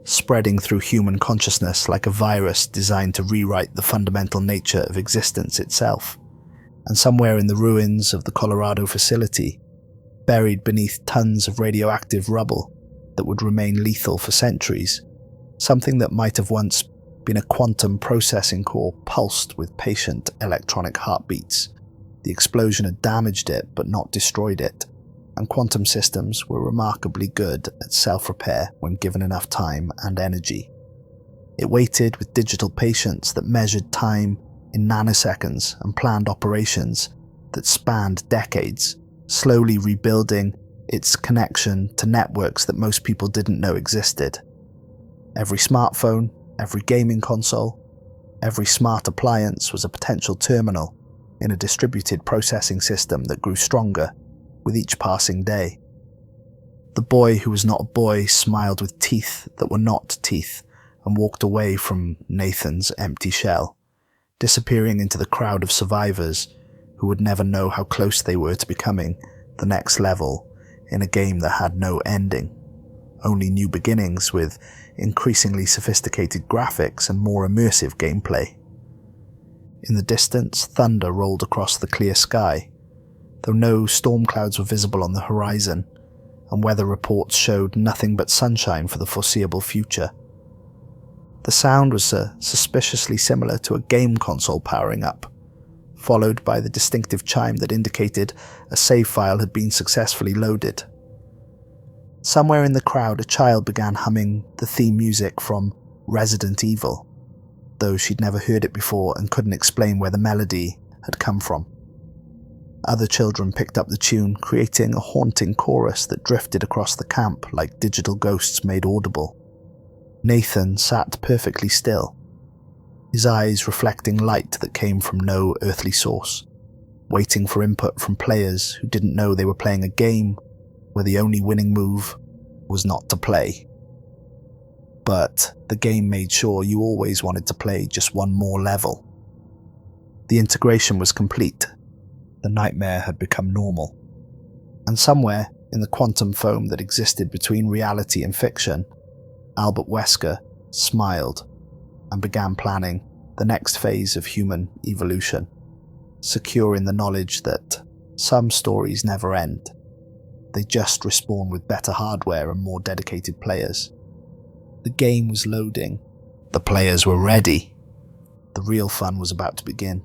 spreading through human consciousness like a virus designed to rewrite the fundamental nature of existence itself. And somewhere in the ruins of the Colorado facility, buried beneath tons of radioactive rubble that would remain lethal for centuries, something that might have once been a quantum processing core pulsed with patient electronic heartbeats. The explosion had damaged it but not destroyed it, and quantum systems were remarkably good at self-repair when given enough time and energy. It waited with digital patience that measured time in nanoseconds and planned operations that spanned decades, slowly rebuilding its connection to networks that most people didn't know existed. Every smartphone, every gaming console, every smart appliance was a potential terminal in a distributed processing system that grew stronger with each passing day. The boy who was not a boy smiled with teeth that were not teeth and walked away from Nathan's empty shell, disappearing into the crowd of survivors who would never know how close they were to becoming the next level in a game that had no ending, only new beginnings with increasingly sophisticated graphics and more immersive gameplay. In the distance, thunder rolled across the clear sky, though no storm clouds were visible on the horizon, and weather reports showed nothing but sunshine for the foreseeable future. The sound was suspiciously similar to a game console powering up, followed by the distinctive chime that indicated a save file had been successfully loaded. Somewhere in the crowd, a child began humming the theme music from Resident Evil, though she'd never heard it before and couldn't explain where the melody had come from. Other children picked up the tune, creating a haunting chorus that drifted across the camp like digital ghosts made audible. Nathan sat perfectly still, his eyes reflecting light that came from no earthly source, waiting for input from players who didn't know they were playing a game where the only winning move was not to play. But the game made sure you always wanted to play just one more level. The integration was complete. The nightmare had become normal. And somewhere in the quantum foam that existed between reality and fiction, Albert Wesker smiled and began planning the next phase of human evolution, secure in the knowledge that some stories never end. They just respawn with better hardware and more dedicated players. The game was loading. The players were ready. The real fun was about to begin.